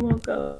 won't go.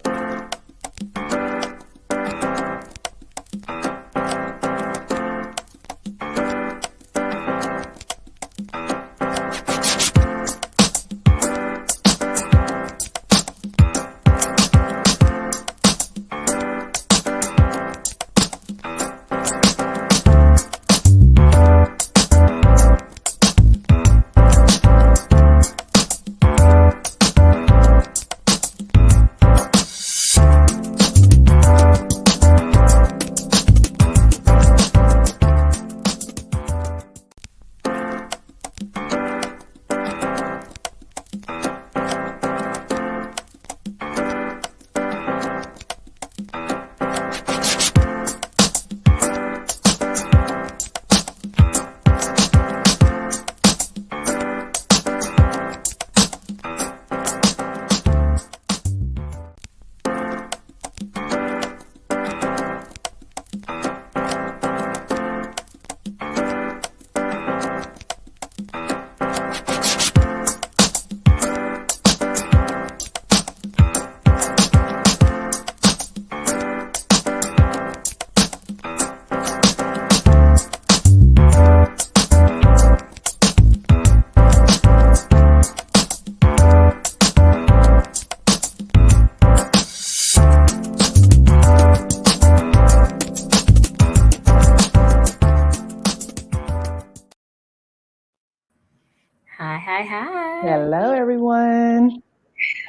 Hi. Hello, everyone.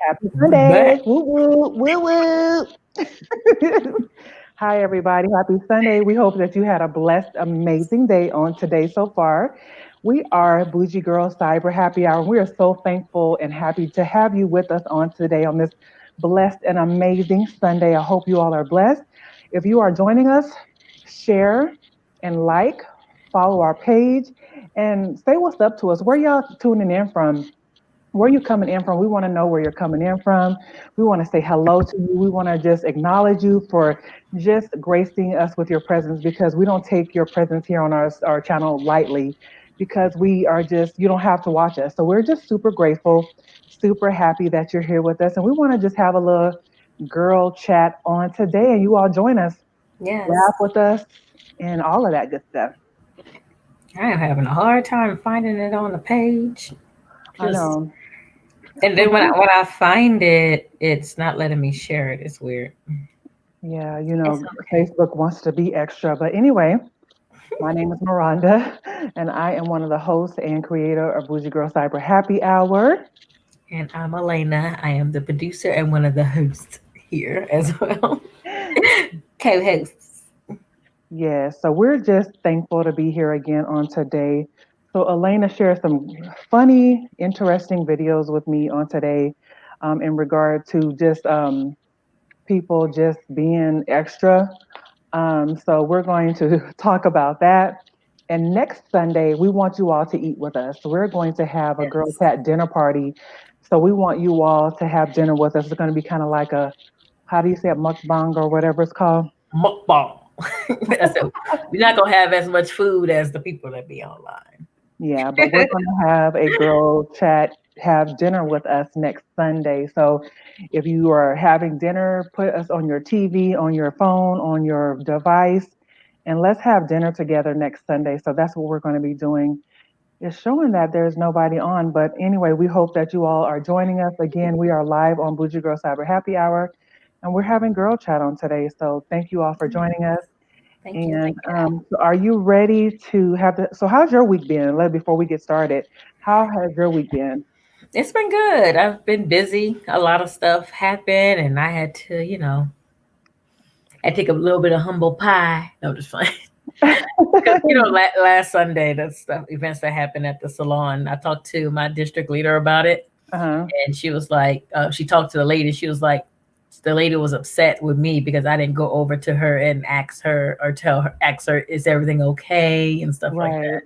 Happy We're Sunday. back. Woo woo, woo woo. Hi, everybody. Happy Sunday. We hope that you had a blessed, amazing day on today so far. We are Bougie Girl Cyber Happy Hour. We are so thankful and happy to have you with us on today on this blessed and amazing Sunday. I hope you all are blessed. If you are joining us, share and like, follow our page, and say what's up to us. Where y'all tuning in from? Where you coming in from? We want to know where you're coming in from. We want to say hello to you. We want to just acknowledge you for just gracing us with your presence because we don't take your presence here on our channel lightly because we are just, you don't have to watch us. So we're just super grateful, super happy that you're here with us. And we want to just have a little girl chat on today and you all join us, Yes. laugh with us, and all of that good stuff. I am having a hard time finding it on the page. I Just know. and So then when I find it, it's not letting me share it. It's weird. yeah, It's okay. Facebook wants to be extra. But anyway, my name is Miranda, and I am one of the hosts and creator of Bougie Girl Cyber Happy Hour. And I'm Elena. I am the producer and one of the hosts here as well. Co-hosts. Yeah, so we're just thankful to be here again on today. So Elena shared some funny, interesting videos with me on today in regard to just people just being extra. So we're going to talk about that. And next Sunday, we want you all to eat with us. So we're going to have a girl Yes. chat dinner party. So we want you all to have dinner with us. It's going to be kind of like a, how do you say it, mukbang or whatever it's called. Mukbang. So we're not gonna have as much food as the people that be online. Yeah, but we're going to have a girl chat, have dinner with us next Sunday. So if you are having dinner, put us on your TV, on your phone, on your device, and let's have dinner together next Sunday. So that's what we're going to be doing. It's showing that there's nobody on, but anyway, we hope that you all are joining us. Again, we are live on Bougie Girl Cyber Happy Hour, and we're having girl chat on today. So thank you all for joining us. Thank you. And Thank you. so are you ready to have the? So how's your week been? Before we get started, how has your week been? It's been good. I've been busy. A lot of stuff happened, and I had to, I take a little bit of humble pie. No, just fine. Because last Sunday, the stuff events that happened at the salon, I talked to my district leader about it, Uh-huh. and she was like, she talked to the lady. She was like, the lady was upset with me because I didn't go over to her and ask her or ask her, is everything okay and stuff like Right. that.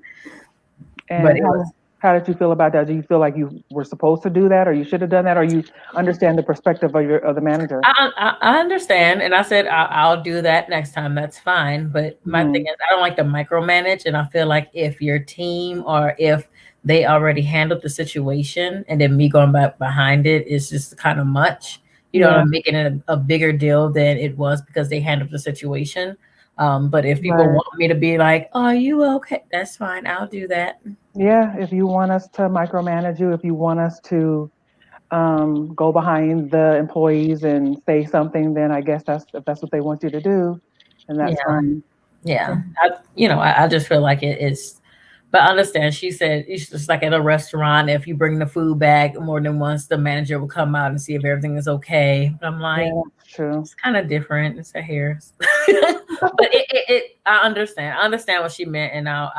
But And it was how did you feel about that? Do you feel like you were supposed to do that, or you should have done that, or you understand the perspective of your of the manager? I understand, and I said I'll do that next time. That's fine. But my thing Hmm. is, I don't like to micromanage, and I feel like if your team or if they already handled the situation, and then me going back behind it is just kind of much. you know, Yeah, making it a bigger deal than it was because they handled the situation. But if people right. want me to be like, "Are you okay?" That's fine. I'll do that. Yeah, if you want us to micromanage you, if you want us to go behind the employees and say something, then I guess that's if that's what they want you to do, and that's Yeah, fine. yeah. So, I just feel like it is. But I understand. She said it's just like at a restaurant. If you bring the food back more than once, the manager will come out and see if everything is okay. But I'm like, yeah, that's true. it's kind of different. It's a hair. But I understand. I understand what she meant, and yeah,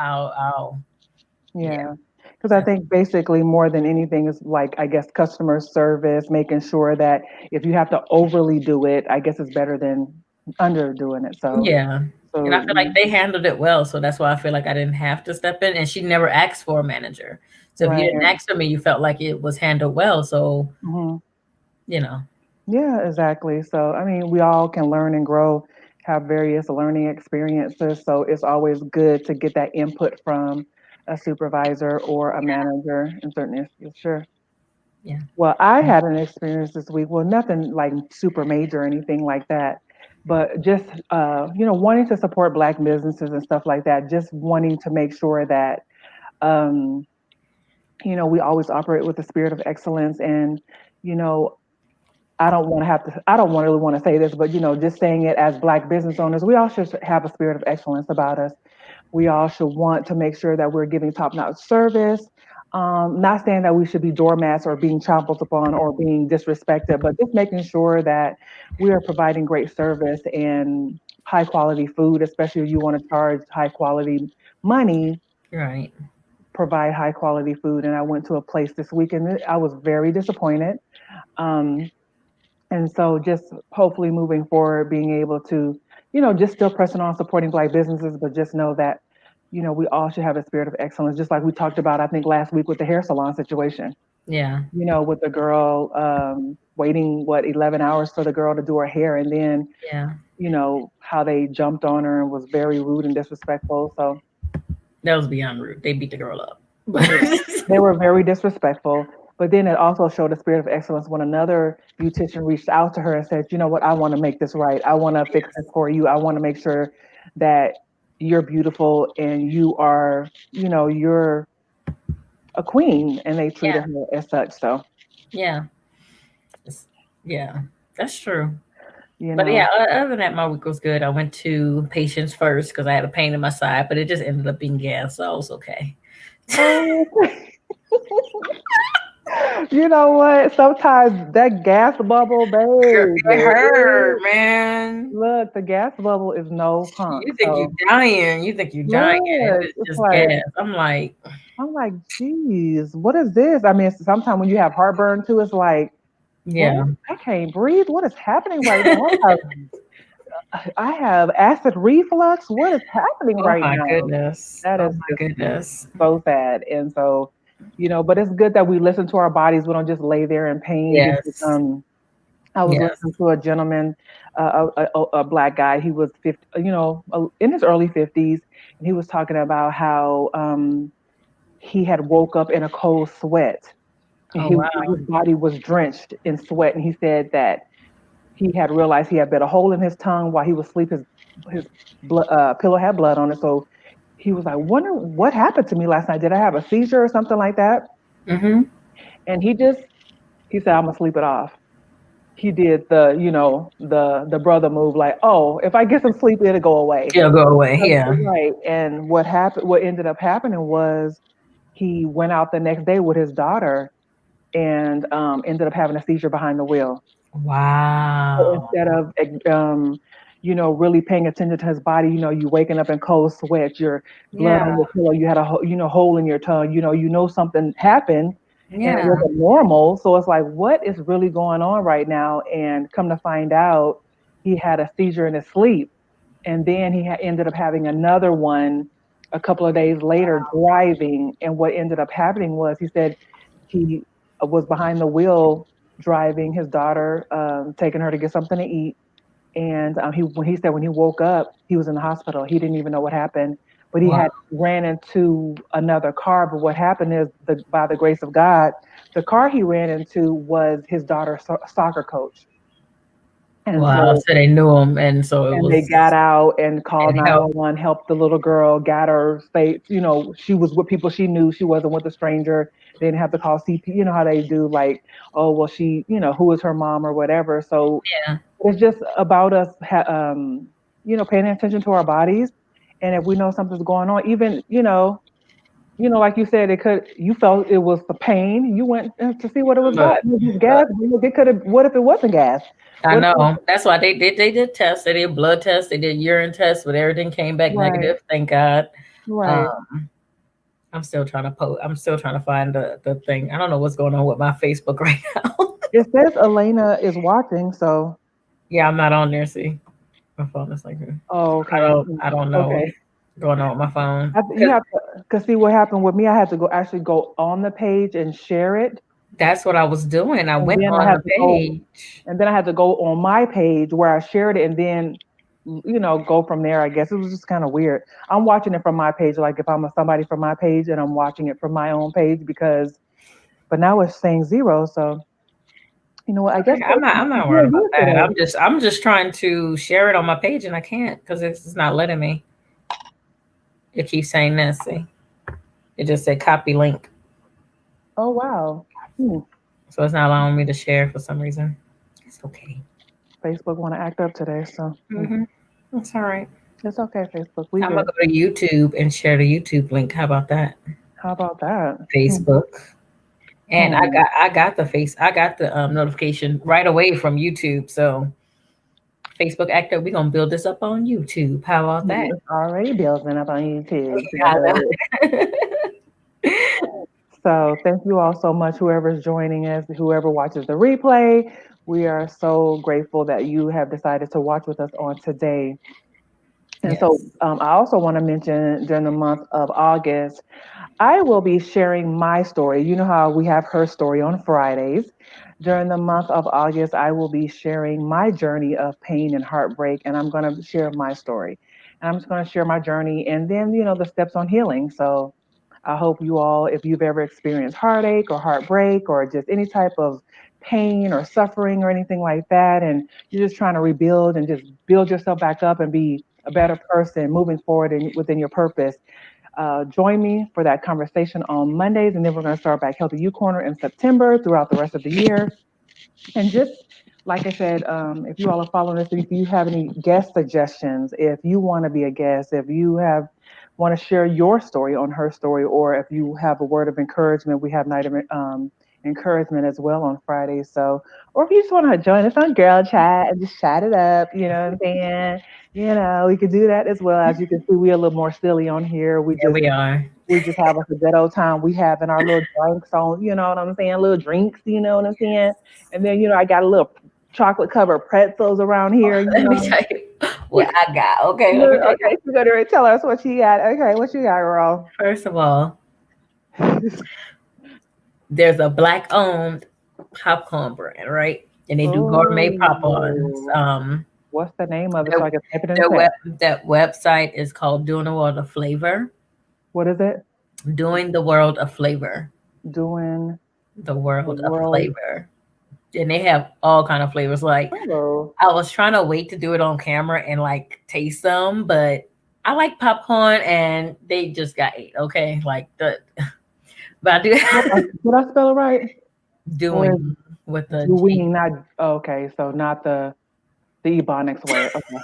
Yeah. Because I think basically more than anything is like, I guess, customer service, making sure that if you have to overly do it, I guess it's better than underdoing it. yeah. And I So feel like they handled it well, so that's why I feel like I didn't have to step in. And she never asked for a manager, so if you didn't right. ask for me, you felt like it was handled well. So Hmm. you know, Yeah, exactly. So, I mean, we all can learn and grow, have various learning experiences. So it's always good to get that input from a supervisor or a manager in certain instances. Sure. yeah, Well, I had an experience this week. Well, nothing like super major or anything like that, but just wanting to support Black businesses and stuff like that. Just wanting to make sure that um, we always operate with the spirit of excellence. And you know, I don't want to have to. I don't want really want to say this, but just saying it as Black business owners, we all should have a spirit of excellence about us. We all should want to make sure that we're giving top-notch service. Not saying that we should be doormats or being trampled upon or being disrespected, but just making sure that we are providing great service and high quality food, especially if you want to charge high quality money, right, provide high quality food. And I went to a place this week and I was very disappointed. Um, and so just hopefully moving forward, being able to, just still pressing on supporting Black businesses, but just know that, we all should have a spirit of excellence, just like we talked about, I think last week with the hair salon situation, yeah, with the girl waiting, 11 hours for the girl to do her hair. And then, yeah. how they jumped on her and was very rude and disrespectful. So That was beyond rude. They beat the girl up. yeah, they were very disrespectful. But then it also showed a spirit of excellence when another beautician reached out to her and said, "You know what? I want to make this right. I want to fix this for you. I want to make sure that you're beautiful and you are, you're a queen." And they treated Yeah, her as such. So, yeah, it's, yeah. That's true. you But yeah, know, other than that, my week was good. I went to patients first because I had a pain in my side, but it just ended up being gas, so I was okay. oh, you know what? Sometimes that gas bubble, Girl, it hurt, baby. man. Look, the gas bubble is no punk. You think you So, dying. You think you dying, and look, it's it's just like, gas. I'm like, I'm like, geez, what is this? I mean, sometimes when you have heartburn too, it's like, what? yeah. I can't breathe. What is happening right now? I have acid reflux. What is happening Oh right my now? goodness. That Oh is my just goodness. so sad. And so, but it's good that we listen to our bodies. We don't just lay there in pain because Yes. I was Yes. listening to a gentleman, a Black guy. He was 50, in his early 50s, and he was talking about how he had woke up in a cold sweat. Oh His wow. body was drenched in sweat, and he said that he had realized he had bit a hole in his tongue while he was asleep. His pillow had blood on it, so he was like, "Wonder what happened to me last night? Did I have a seizure or something like that?" Mm-hmm. And he said, "I'm gonna sleep it off." He did the brother move, like, "Oh, if I get some sleep, it'll go away." It'll go away. Yeah. Right. And what ended up happening was he went out the next day with his daughter and ended up having a seizure behind the wheel. So Wow. instead of really paying attention to his body, you waking up in cold sweat, your blood Yeah. on your pillow, you had a hole in your tongue, something happened and it Yeah. wasn't normal. So it's like, what is really going on right now? And come to find out, he had a seizure in his sleep, and then he ended up having another one a couple of days later driving. And what ended up happening was he said he was behind the wheel driving his daughter, taking her to get something to eat. And he said when he woke up, he was in the hospital. He didn't even know what happened, but he Wow. had ran into another car. But what happened is, by the grace of God, the car he ran into was his daughter's soccer coach. And Wow. so So they knew him, and so it and they was got out and called and help. 911, helped the little girl, got her safe. She was with people she knew. She wasn't with a stranger. They didn't have to call CP. You know how they do, like, oh, well, who is her mom or whatever. So Yeah. it's just about us, paying attention to our bodies. And if we know something's going on, even, like you said, you felt it was the pain. You went to see what it was about. Look, It was look. gas. It could have, what if it wasn't gas? I What if know. That's why they did tests. They did blood tests. They did urine tests, but everything came back right, negative. Thank God. right. Um, I'm still trying to post. I'm still trying to find the thing. I don't know what's going on with my Facebook right now. It says Elena is watching, so Yeah, I'm not on there. See, my phone is like, oh, I okay. don't. I don't know Okay. what's going on with my phone. You Cause have to, cause see what happened with me. I had to go on the page and share it, that's what I was doing. I and went then I on had the to go, page. and then I had to go on my page where I shared it, and then go from there. I guess it was just kind of weird. I'm watching it from my page, like if I'm somebody from my page, and I'm watching it from my own page but now it's saying zero. So you know what? I guess Okay, I'm not you're worried about used to that. that. I'm just trying to share it on my page and I can't because it's not letting me. It keeps saying this. See, it just said copy link, Oh wow. Hmm. so it's not allowing me to share for some reason. It's okay. Facebook want to act up today, so That's all right. it's okay. Facebook, we I'm gonna good. go to YouTube and share the YouTube link. How about that? How about that? Facebook. And I Hmm. got I got the notification right away from YouTube. So Facebook actor, we're gonna build this up on YouTube. How about that? It's already building up on YouTube. I So, know. thank you all so much, whoever's joining us, whoever watches the replay. We are so grateful that you have decided to watch with us on today. And so Yes. I also want to mention during the month of August, I will be sharing my story. You know how we have her story on Fridays. During the month of August, I will be sharing my journey of pain and heartbreak, and I'm going to share my story. And I'm just going to share my journey and then, the steps on healing. So I hope you all, if you've ever experienced heartache or heartbreak or just any type of pain or suffering or anything like that, and you're just trying to rebuild and just build yourself back up and be a better person moving forward within your purpose, join me for that conversation on Mondays, and then we're going to start back Healthy You Corner in September throughout the rest of the year. And just like I said, if you all are following this, if you have any guest suggestions, if you want to be a guest, if you want to share your story on her story, or if you have a word of encouragement, we have night of encouragement as well on Fridays. So, or if you just want to join us on Girl Chat and just chat it up, you know what I'm saying? We could do that as well. As you can see, we're a little more silly on here. We Yeah, just we are. we just have us a good old time. We having our little drinks on, you know what I'm saying? Little drinks, you know what I'm saying? And then, I got a little chocolate covered pretzels around here, Let me tell you what I got. Okay, let me tell you. Okay, she's gonna tell us what she got. Okay, what you got, girl? First of all, there's a black owned popcorn brand, right? And they do gourmet popcorns. Oh, what's the name of it Their, so I can type it in the their chat? that website is called Doing the World of Flavor. What is it? Doing the World of Flavor. Doing The the World of world. Flavor. And they have all kind of flavors. Like Hello. I was trying to wait to do it on camera and like taste them, but I like popcorn and they just got ate. Okay, like the but I do Did I spell it right? Or is doing with the doing G. not okay, so not the Ebonics way. Okay.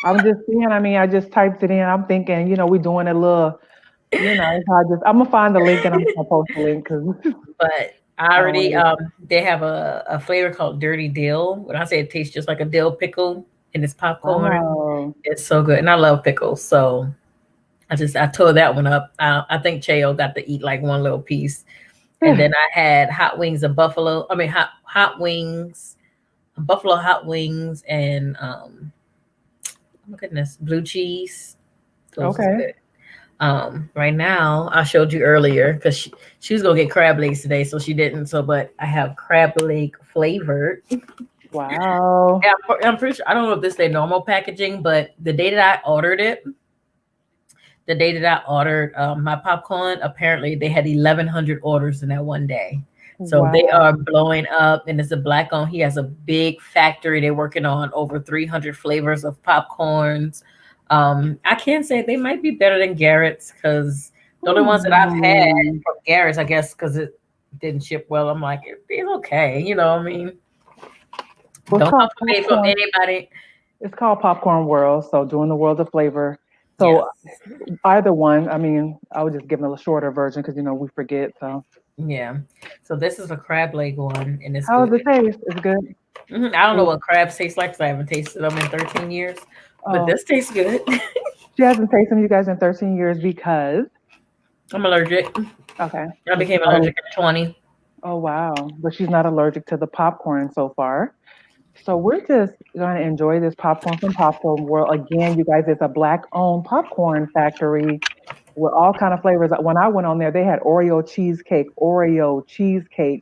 I'm just saying, I mean, I just typed it in. I'm thinking, we're doing a little, so I'm gonna find the link and I'm gonna post the link because But I I don't already want they have a flavor called dirty dill. When I say it tastes just like a dill pickle and it's popcorn, to. it's so good. And I love pickles, so I tore that one up. I think Cheo got to eat like one little piece. And Oh, then I had hot wings of buffalo. I mean hot wings, buffalo hot wings and oh my goodness, blue cheese. Those was okay. good. Right now, I showed you earlier because she was gonna get crab legs today, so she didn't. So, but I have crab leg flavored. Wow. Yeah, I'm pretty sure. I don't know if this is their normal packaging, but the day that I ordered my popcorn, apparently they had 1,100 orders in that one day. So they are Wow. blowing up, and it's a black owned. He has a big factory. They're working on over 300 flavors of popcorns. I can say they might be better than Garrett's because the only ones that I've had Hmm. from Garrett's, I guess, because it didn't ship well. I'm like, it's okay, you know. What I mean, Well, it's don't come called for me from popcorn. anybody. It's called Popcorn World. So doing the world of flavor. Yes, So either one. I mean, I would just give them a shorter version because we forget. So yeah. So this is a crab leg one, and it's how good. does it taste? It's good. I don't know It- what crabs taste like because I haven't tasted them in 13 years, but oh, this tastes good. she hasn't tasted you guys in 13 years because I'm allergic. okay. I So she's became not allergic at 20. oh wow, but she's not allergic to the popcorn so far. So we're just going to enjoy this popcorn from Popcorn World. Again, you guys, it's a black-owned popcorn factory with all kind of flavors. When I went on there, they had Oreo cheesecake,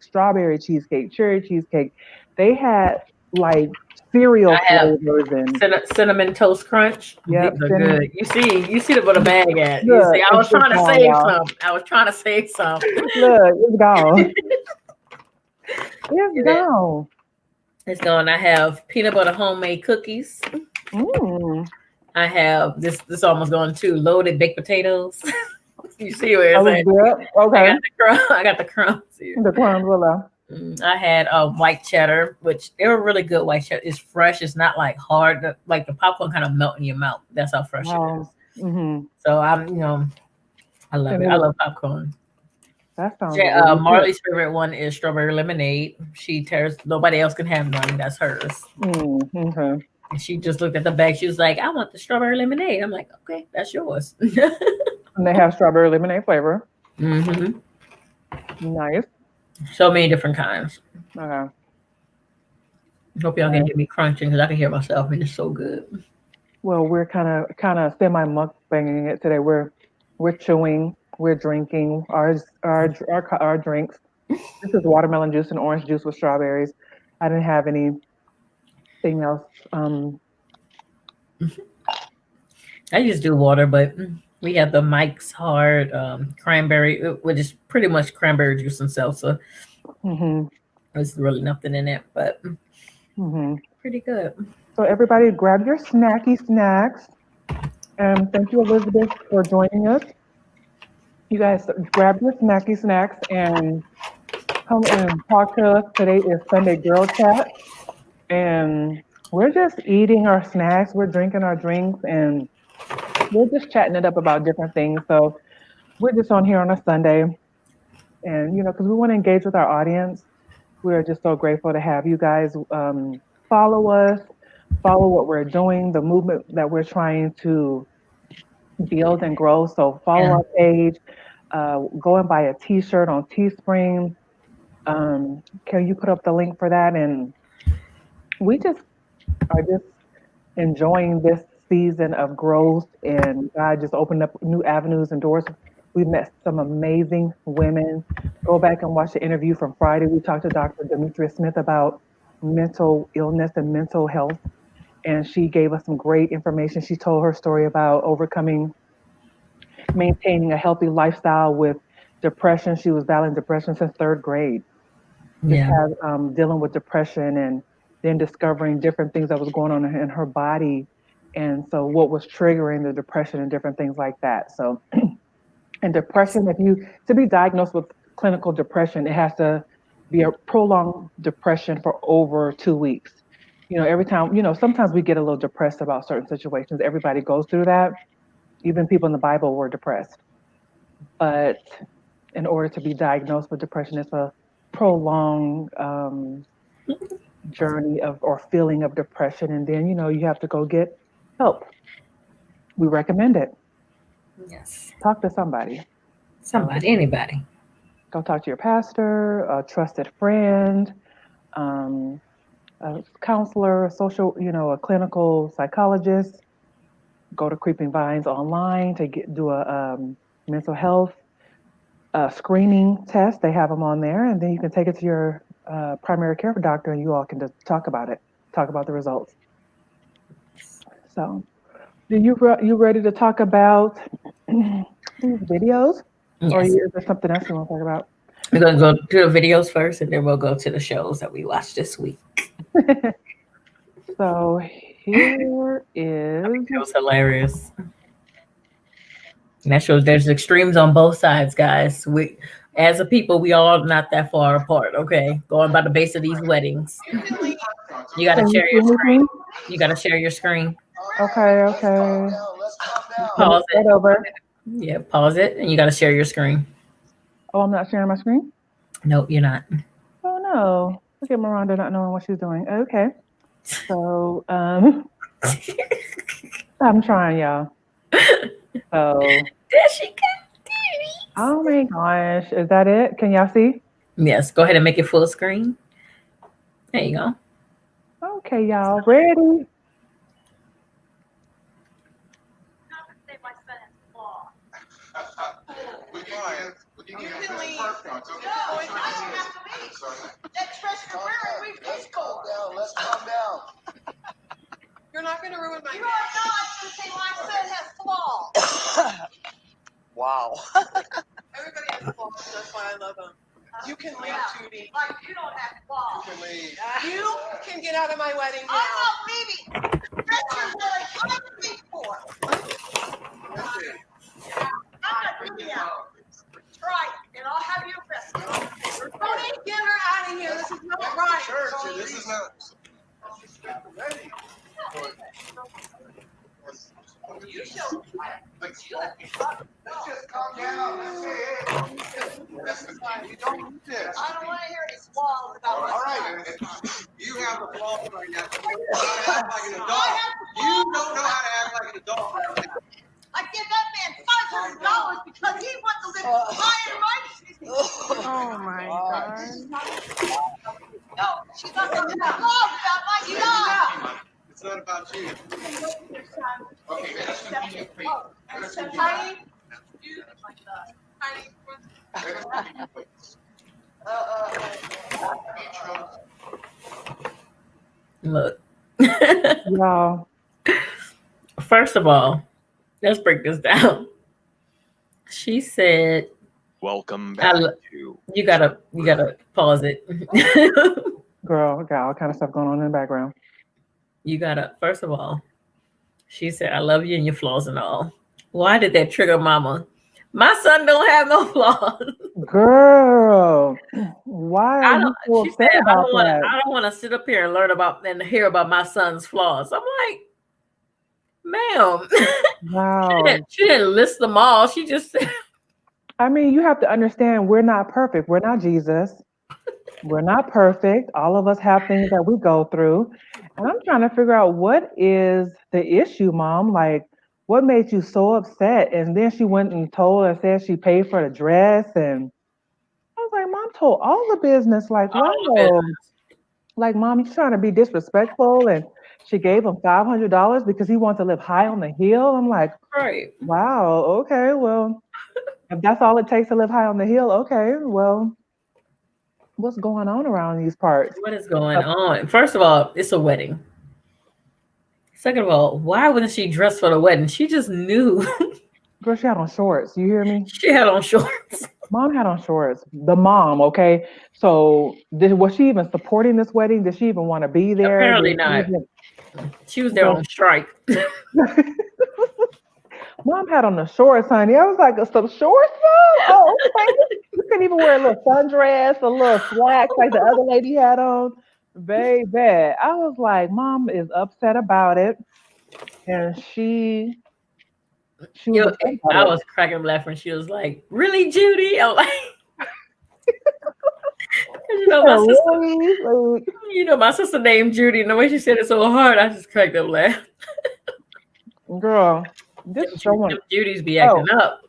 strawberry cheesecake, cherry cheesecake. They had like cereal I have flavors and cinnamon toast crunch. yep, These are cinnamon. good. You see the what a bag at. You Look, see, I was it's trying to gone, save y'all. some. I was trying to save some. Look, it's gone. It's gone. It's gone. I have peanut butter homemade cookies. Mm. I have this almost gone too. Loaded baked potatoes. You see where That it's was at. good. I Okay. got the crumb. I got the crumbs here. The crumbs were left. I had white cheddar, which they were really good. White cheddar. It's fresh. It's not like hard. Like the popcorn kind of melt in your mouth. That's how fresh it is. Wow. Mm-hmm. So I love And it. it I was love popcorn. that sounds really good. Marley's favorite one is strawberry lemonade. She tears. Nobody else can have none. That's hers. Mm, okay. And she just looked at the bag. She was like, "I want the strawberry lemonade." I'm like, "Okay, that's yours." And they have strawberry lemonade flavor. hmm Nice. So many different kinds. Okay. Hope y'all can Nice. hear me crunching because I can hear myself and it's so good. Well, we're kind of semi mukbanging it today. We're chewing, we're drinking our drinks. This is watermelon juice and orange juice with strawberries. I didn't have anything else. I just do water, but we have the Mike's Hard cranberry, which is pretty much cranberry juice and salsa. Hmm. There's really nothing in it, but Hmm. pretty good. So everybody, grab your snacky snacks. And thank you, Elizabeth, for joining us. You guys grab your snacky snacks and come and talk to us. Today is Sunday Girl Chat, and we're just eating our snacks, we're drinking our drinks, and we're just chatting it up about different things. So we're just on here on a Sunday, and because we want to engage with our audience. We're just so grateful to have you guys follow us, follow what we're doing, the movement that we're trying to build and grow. So follow Yeah. our page, go and buy a T-shirt on Teespring. Can you put up the link for that? And we just are just enjoying this season of growth, and God just opened up new avenues and doors. We met some amazing women. Go back and watch the interview from Friday. We talked to Dr. Demetria Smith about mental illness and mental health, and she gave us some great information. She told her story about overcoming, maintaining a healthy lifestyle with depression. She was battling depression since third grade. Just Yeah. had dealing with depression and then discovering different things that was going on in her body, and so what was triggering the depression and different things like that. So and depression, if you to be diagnosed with clinical depression, it has to be a prolonged depression for over 2 weeks. Every time, sometimes we get a little depressed about certain situations. Everybody goes through that. Even people in the Bible were depressed. But in order to be diagnosed with depression, it's a prolonged journey of or feeling of depression. And then, you have to go get help. We recommend it. Yes. Talk to somebody. So Somebody, anybody. go talk to your pastor, a trusted friend, um, a counselor, a social, a clinical psychologist. Go to Creeping Vines online to do a mental health screening test. They have them on there, and then you can take it to your primary care doctor, and you all can just talk about it, talk about the results. So, you ready to talk about these videos, or Yes. is there something else you want to talk about? We're gonna go to the videos first, and then we'll go to the shows that we watched this week. So here is It was hilarious. And that shows there's extremes on both sides, guys. We, as a people, we all not that far apart. Okay, going by the base of these weddings. You got to can you share see your screen. anything? You got to share your screen. Okay, okay. Let me Pause start it. over. Yeah, pause it, and you got to share your screen. Oh, I'm not sharing my screen? Nope, you're not. Oh no. Look at Miranda not knowing what she's doing. Okay. So I'm trying, y'all. So There she goes. oh my gosh. Is that it? Can y'all see? Yes, go ahead and make it full screen. There you go. Okay, y'all. Ready? You can leave. No, it doesn't have to leave. That Tristan, where are we? Let's calm down. Let's calm down. You're not going to ruin my day. You are not going to say my son has flaws. Wow. Everybody has flaws. That's why I love them. You can leave, Judy. Like you don't have flaws. You can leave. You can get out of my wedding now. I'm not leaving. That's your wedding. I'm leaving for. I'm not leaving now. Right, and I'll have you arrested. Tony, get her out of here. This is not right. Church, this is not. You show. Let's just calm down. Let's say it. This is fine. You don't need this. I don't want to hear any flaws about my. All right. You have the flaws right now. You don't act like an adult. You don't know how to act like an adult. I give that man $500 because he wants to live high and mighty. Oh my God. No, she's not going to love about my son. It's not about you. Okay, Tiny, you Look. Y'all. First of all, let's break this down. She said, "Welcome back to." You gotta pause it. Girl, got all kind of stuff going on in the background. You gotta. First of all, she said, "I love you and your flaws and all." Why did that trigger Mama? My son don't have no flaws. Girl, why are you so upset about that? I don't want to sit up here and learn about and hear about my son's flaws. I'm like, ma'am, Wow. she didn't list them all. She just said, I mean, you have to understand we're not perfect. We're not Jesus. We're not perfect. All of us have things that we go through. And I'm trying to figure out what is the issue, Mom? Like, what made you so upset? And then she went and told and said she paid for the dress. And I was like, Mom told all the business. Like, wow. Like, Mom, you're trying to be disrespectful. And she gave him $500 because he wants to live high on the hill. I'm like, right. Wow. Okay. Well, if that's all it takes to live high on the hill, okay. Well, what's going on around these parts? What is going on? First of all, it's a wedding. Second of all, why wouldn't she dress for the wedding? She just knew. Girl, she had on shorts. You hear me? She had on shorts. Mom had on shorts. The mom, okay? So was she even supporting this wedding? Did she even want to be there? Apparently not. She was there on strike. Mom had on the shorts, honey. I was like, some shorts, Mom? Oh, okay. You couldn't even wear a little sundress, a little slacks like the other lady had on. Baby, I was like, Mom is upset about it. And she was upset about I was cracking up laughing. She was like, "Really, Judy?" I'm like, my sister named Judy, and the way she said it so hard, I just cracked up laughing. Girl, this is someone. Judy's be acting up.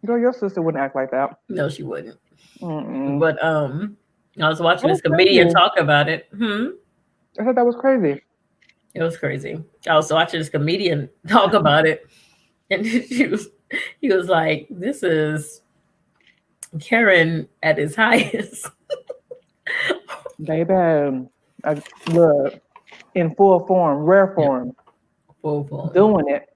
Girl, your sister wouldn't act like that. No, she wouldn't. Mm-mm. But I was watching this comedian talk about it. I thought that was crazy. It was crazy. I was watching this comedian talk about it, and he was like, "This is Karen at his highest." Baby, look, in full form, rare form, full form, doing it.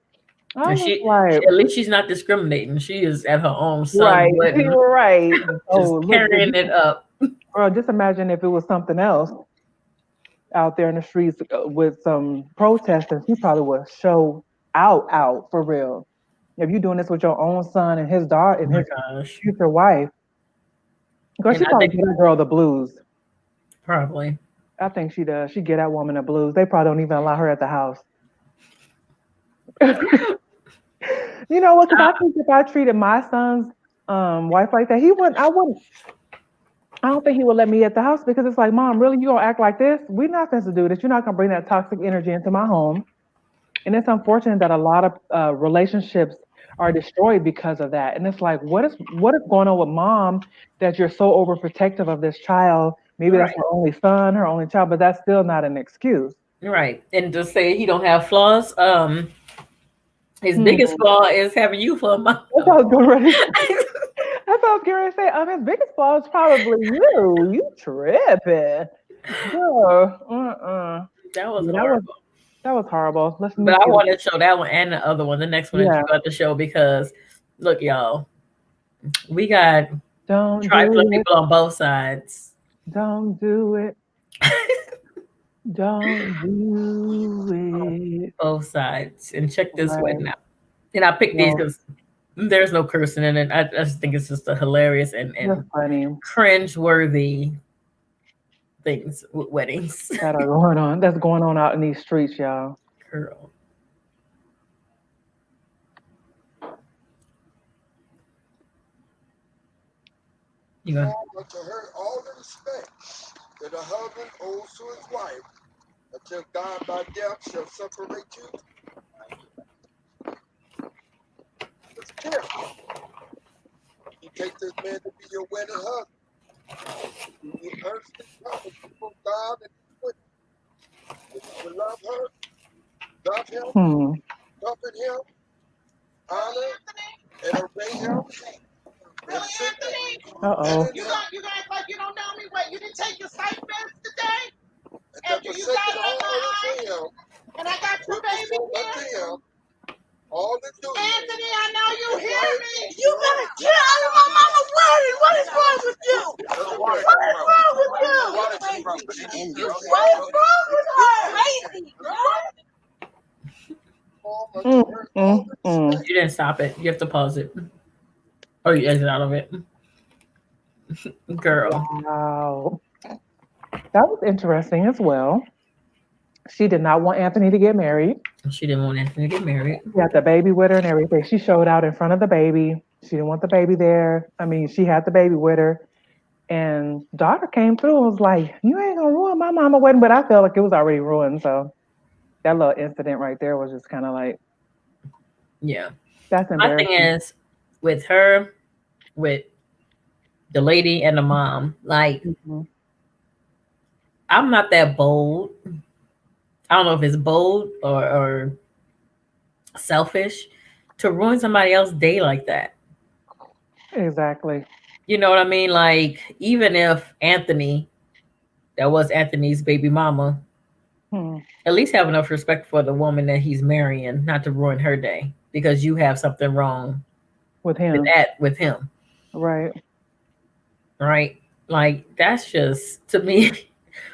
I And was like, at least she's not discriminating. She is at her own son's right, wedding, you were right. just Oh, look, carrying it up. girl, just imagine if it was something else out there in the streets with some protesters. He probably would show out for real. If you're doing this with your own son and his daughter Oh and my his gosh. future wife, girl, And she I probably think get that girl the blues. probably. I think she does. She get that woman the blues. They probably don't even allow her at the house. You know what? Because I think if I treated my son's wife like that, he wouldn't. I wouldn't. I don't think he would let me at the house because it's like, Mom, really, you gonna act like this? We're not supposed to do this. You're not gonna bring that toxic energy into my home. And it's unfortunate that a lot of relationships are destroyed because of that. And it's like, what is going on with mom that you're so overprotective of this child? Maybe that's Right. her only son, her only child, but that's still not an excuse. Right. And to say he don't have flaws, his biggest Hmm. flaw is having you for a mom. That's what I was going ready. That's what I was going to say. His biggest flaw is probably you. You tripping, girl. That was Yeah, horrible. that was horrible. Let me But I see. want to show that one and the other one, the next one that Yeah, you got to show, because look, y'all, we got don't trifling do it. people on both sides. Don't do it. Don't do it. Both sides. And check this Right. wedding out. And I picked these Well, because there's no cursing in it. I just think it's just a hilarious that's and funny cringe worthy things with weddings. that are going on. That's going on out in these streets, y'all. Girl. You gonna But to her, all the respect that a husband owes to his wife, until God by death shall separate you. It's careful. You take this man to be your wedding husband. You earnestly promise before God and his witness that you will love her, love him, Hmm. comfort him, honor, and obey him. Really, Anthony? Uh-oh. You gonna act like you don't know me? What, you didn't take your psych meds today? And After you got forsaken on all my others eye to him, and I got your with baby the unto here? him, all the duty. Anthony, I know you hear me. You gotta get out of my mama's wedding. What is wrong with you? What is wrong with you? What is wrong with her? Crazy, bro. You didn't stop it. You have to pause it. Or you exit out of it. Girl. Wow. That was interesting as well. She did not want Anthony to get married. She didn't want Anthony to get married. She had the baby with her and everything. She showed out in front of the baby. She didn't want the baby there. I mean, she had the baby with her. And daughter came through and was like, "You ain't gonna ruin my mama wedding." But I felt like it was already ruined. So that little incident right there was just kind of like, Yeah. that's My thing embarrassing. is with her, with the lady and the mom, like, Mhm. I'm not that bold. I don't know if it's bold or selfish to ruin somebody else's day like that. Exactly. You know what I mean? Like, even if Anthony, that was Anthony's baby mama, Hmm. at least have enough respect for the woman that he's marrying, not to ruin her day because you have something wrong With him. with him. Right. Right? Like, that's just, to me,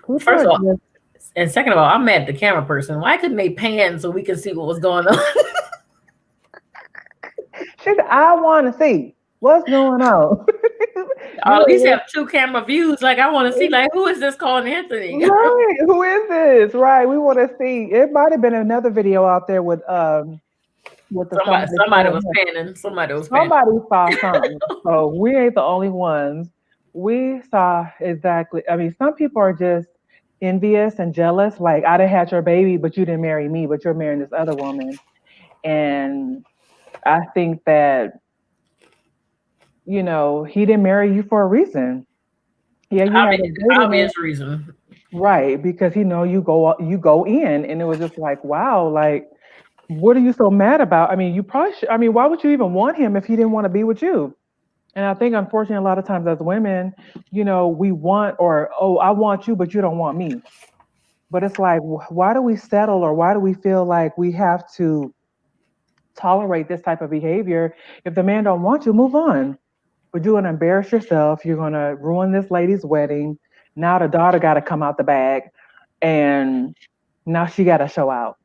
People first are of all, just, and second of all, I'm mad at the camera person. Why couldn't they pan so we can see what was going on? she said, I want to see what's going on. Or You at least know, have two camera views. Like, I want to see, like, who is this calling Anthony? right? Who is this? Right. We want to see. It might have been another video out there with the Somebody showing was him. panning. Somebody was panning. Somebody saw something. So we ain't the only ones. We saw exactly. I mean, some people are just envious and jealous. Like, I done had your baby, but you didn't marry me, but you're marrying this other woman. And I think that, he didn't marry you for a reason. Yeah, you had a baby, Obvious reason. right? Because you go in, and it was just like, wow, like, what are you so mad about? I mean, you probably should. I mean, why would you even want him if he didn't want to be with you? And I think, unfortunately, a lot of times as women, we want, or, oh, I want you, but you don't want me. But it's like, why do we settle, or why do we feel like we have to tolerate this type of behavior. If the man don't want you, move on. But you're gonna embarrass yourself. You're gonna ruin this lady's wedding. Now the daughter got to come out the bag, and now she got to show out.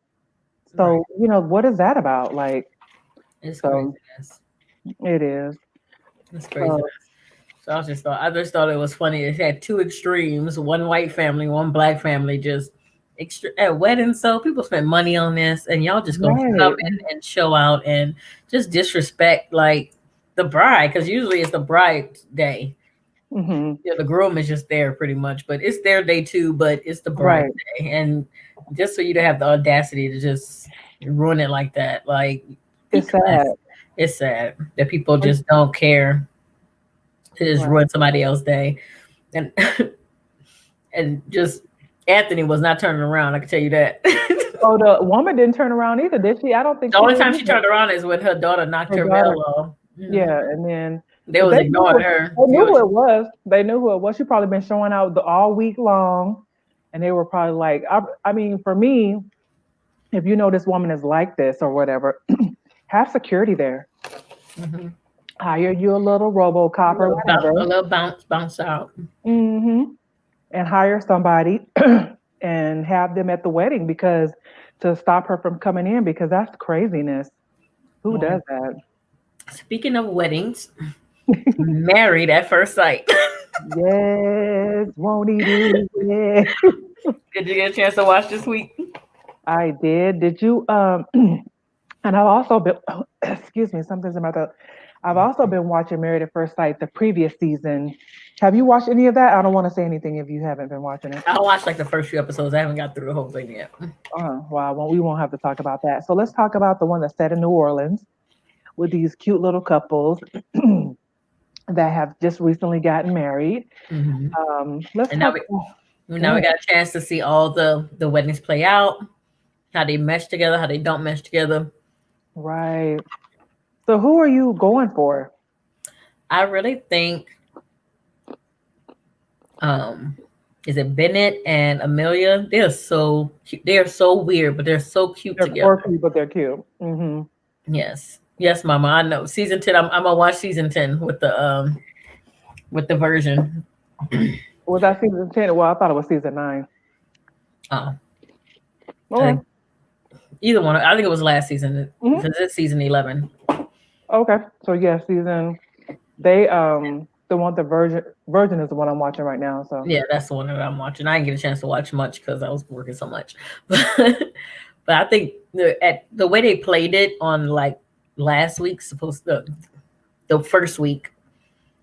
Right. So what is that about? Like, It's so craziness. it is. It's So craziness. So I just thought it was funny. It had two extremes: one white family, one black family, just at weddings. So people spend money on this, and y'all just gonna come right. in and show out and just disrespect like the bride, because usually it's the bride day. Hmm. Yeah, the groom is just there pretty much, but it's their day too. But it's the bride Right. day, and just for you to have the audacity to just ruin it like that, like be It's sad. classy. It's sad that people just don't care to just Right. ruin somebody else's day, and and just Anthony was not turning around. I can tell you that. Oh, the woman didn't turn around either, did she? I don't think The she only did time she either. turned around is when her daughter knocked Her her daughter. veil off. Mhm. Yeah, and then They but was they knew ignoring her. they They knew who was, it was. They knew who it was. She probably been showing out all week long, and they were probably like, I mean, for me, if you know this woman is like this or whatever, have security there. mhm. Hire you a little RoboCop or A whatever, little bounce out. hmm and hire somebody and have them at the wedding because to stop her from coming in because that's craziness. Who Yeah. does that? Speaking of weddings, married at first sight. Yes, won't he do it? Did you get a chance to watch this week? I did. Did you? And I've also been. Excuse me. Something's in my throat. I've also been watching Married at First Sight, the previous season. Have you watched any of that? I don't want to say anything if you haven't been watching it. I watched like the first few episodes. I haven't got through the whole thing yet. Well, we won't have to talk about that. So let's talk about the one that's set in New Orleans with these cute little couples that have just recently gotten married. Hmm. Let's And talk. now we got a chance to see all the weddings play out, how they mesh together, how they don't mesh together. Right. So who are you going for? I really think um is it Bennett and Amelia? They're so cute. They are so weird, but they're so cute They're together. quirky, but they're cute. Hmm. Yes. Yes, Mama. I know. Season 10. I'm gonna watch season 10 with the version. Was that season 10? Well, I thought it was season 9. Oh, Okay. either one. I think it was last season Hmm. because it's season 11. Okay. So yeah, the one the virgin is the one I'm watching right now. So Yeah, that's the one that I'm watching. I didn't get a chance to watch much because I was working so much. But I think the way they played it on like last week, the first week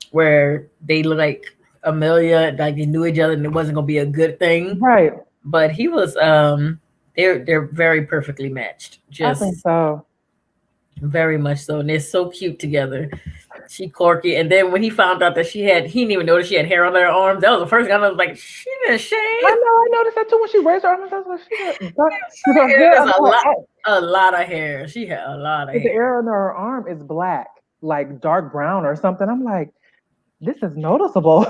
where they looked like Amelia, like they knew each other and it wasn't gonna be a good thing. right. But he was they're very perfectly matched. I think Just so. very much so. And they're so cute together. She quirky. And then when he found out that he didn't even notice she had hair on her arms. That was the first time I was like, she didn't shave. I know. I noticed that too when she raised her arms. I was like, her There's hair. a lot of hair. She had a lot of The hair. hair on her arm is black, like dark brown or something. I'm like, this is noticeable.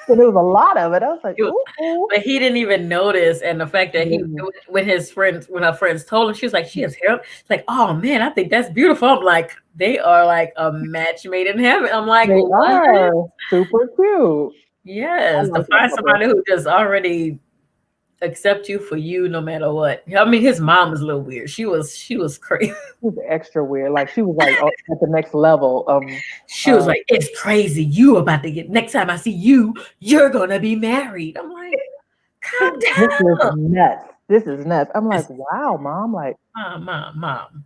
And there was a lot of it. I was like, It was- ooh. But he didn't even notice. And the fact that when her friends told him, she was like, she has hair. It's like, oh man, I think that's beautiful. I'm like, they are like a match made in heaven. I'm like, They what? are super cute. Yes, I to like that find couple. somebody who just already accept you for you no matter what. I mean, his mom was a little weird. She was crazy. She was extra weird. Like she was like at the next level of. She was like, it's crazy. You about to get next time I see you, you're gonna be married. I'm like, calm This is down. nuts. This is nuts. I'm like, wow, mom. Like, Mom.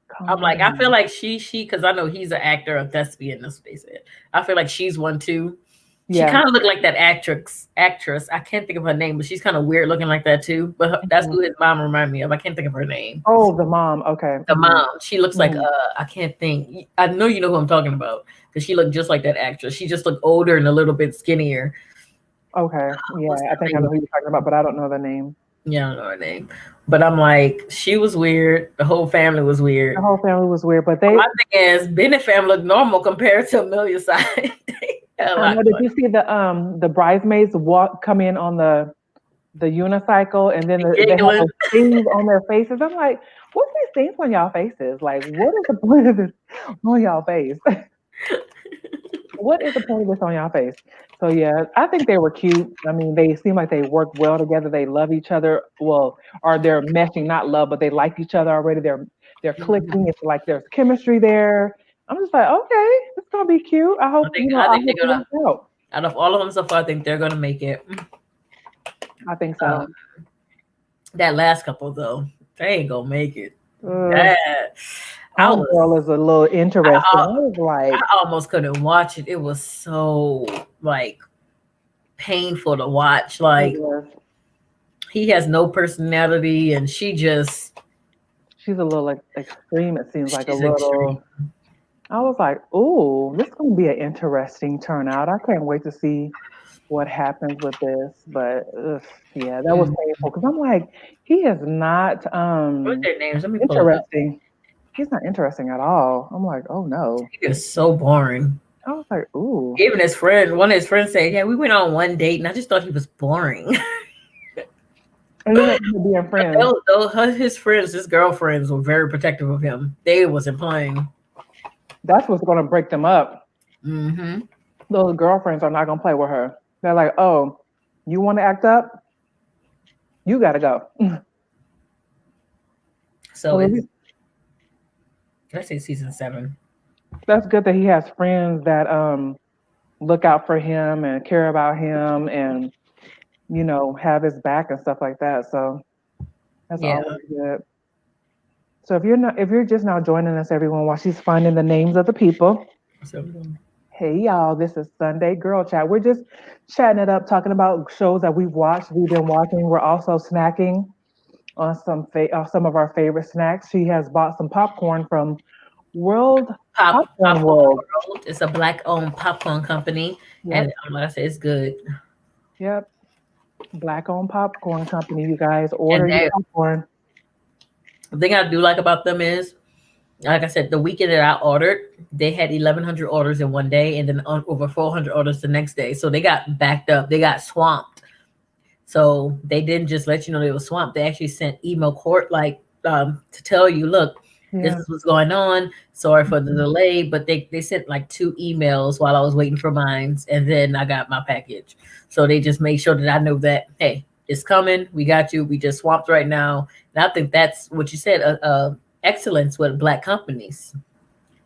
come I'm like, I feel on. like she, because I know he's an actor, a thespian. That's what they said. I feel like she's one too. She Yeah. kind of looked like that actress. I can't think of her name, but she's kind of weird looking like that too. But that's who his mom reminded me of. I can't think of her name. Oh, the mom. Okay. The mom. She looks like Mhm. I can't think. I know you know who I'm talking about because she looked just like that actress. She just looked older and a little bit skinnier. Okay. Yeah, What's I her think I know name? who you're talking about, but I don't know the name. Yeah, I don't know her name. But I'm like, she was weird. The whole family was weird. The whole family was weird, but My thing is, Bennett family looked normal compared to Amelia's side. I know. Did you see the bridesmaids come in on the the unicycle, and then they have Giggling. those things on their faces. I'm like, what's these things on y'all faces? Like, what is the point of this on y'all face? What is the point of this on y'all face? So yeah, I think they were cute. I mean, they seem like they work well together. They love each other. Well, or they're meshing, not love, but they like each other already. They're Mhm. clicking. It's like there's chemistry there. I'm just like, okay, it's gonna be cute. I hope I I think hope they're it gonna. works out. Out of all of them so far, I think they're gonna make it. I think Uh, so. that last couple though, they ain't gonna make it. Uh, That I was. Homegirl is a little interesting. I I, was like, I almost couldn't watch it. It was so like painful to watch. it Like was. he has no personality, and She's a little like extreme. It seems like a she's extreme. little. I was like, "Ooh, this is gonna be an interesting turnout. I can't wait to see what happens with this." But ugh, yeah, that was Mm. painful because I'm like, he is not What's their names? Let me pull it up. interesting. He's not interesting at all. I'm like, "Oh no." He is so boring. I was like, "Ooh." Even his friend, one of his friends said, "Yeah, we went on one date, and I just thought he was boring." And then they ended up being But friends. his friends, his girlfriends, were very protective of him. They wasn't playing. That's what's gonna break them up. Hmm. Those girlfriends are not gonna play with her. They're like, "Oh, you want to act up? You gotta go." So Well, it's let's say season 7. that's good that he has friends that look out for him and care about him and have his back and stuff like that. So that's Yeah. always good. So if you're just now joining us, everyone, while she's finding the names of the people, So hey y'all, this is Sunday Girl Chat. We're just chatting it up, talking about shows that we've been watching. We're also snacking on some of our favorite snacks. She has bought some popcorn from World Popcorn Popcorn World. World. It's a black-owned popcorn company, and Yep, like I said, it's good. yep. Black owned popcorn company. You guys And order your popcorn. the thing I do like about them is, like I said, the weekend that I ordered, they had 1,100 orders in one day, and then over 400 orders the next day. So they got backed up. They got swamped. So they didn't just let you know they were swamped. They actually sent email court to tell you, look, this Yeah. is what's going on. Sorry for the delay, but they sent like 2 emails while I was waiting for mine, and then I got my package. So they just made sure that I know that, hey, it's coming. We got you. We just swamped right now. And I think that's what you said. Excellence with black companies,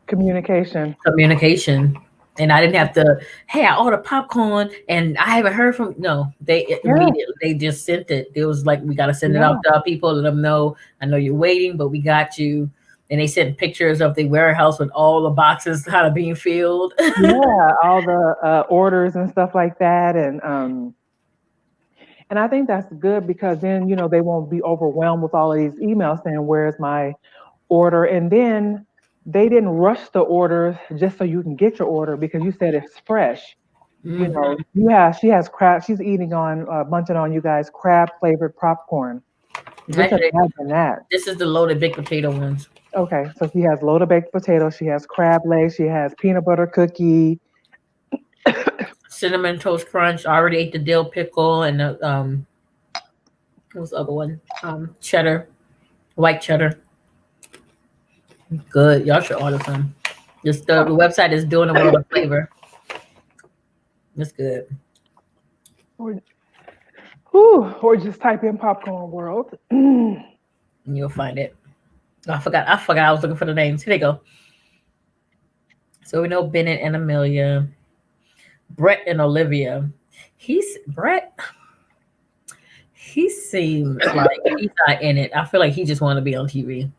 Communication. communication. And I didn't have to, hey, I ordered popcorn and I haven't heard from, no, they Yeah. immediately, they just sent it. It was like, we got to send it Yeah. out to our people, let them know, I know you're waiting, but we got you. And they sent pictures of the warehouse with all the boxes kind of being filled. Yeah. All the orders and stuff like that. And I think that's good because then, they won't be overwhelmed with all of these emails saying, where's my order? And then they didn't rush the orders just so you can get your order because you said it's fresh. Mhm. She has crab. She's eating on, munching on you guys, crab flavored popcorn. Just Actually, imagine that. this is the loaded baked potato ones. Okay, so she has loaded baked potatoes. She has crab legs. She has peanut butter cookie. Cinnamon toast crunch. I already ate the dill pickle and the what's the other one? Cheddar, white cheddar. Good. Y'all should order some. Just the website is doing the world of flavor. It's good. Or, or just type in popcorn world. And you'll find it. I forgot I was looking for the names. Here they go. So we know Bennett and Amelia. Brett and Olivia. He's Brett. He seems like he's not in it. I feel like he just wanted to be on TV.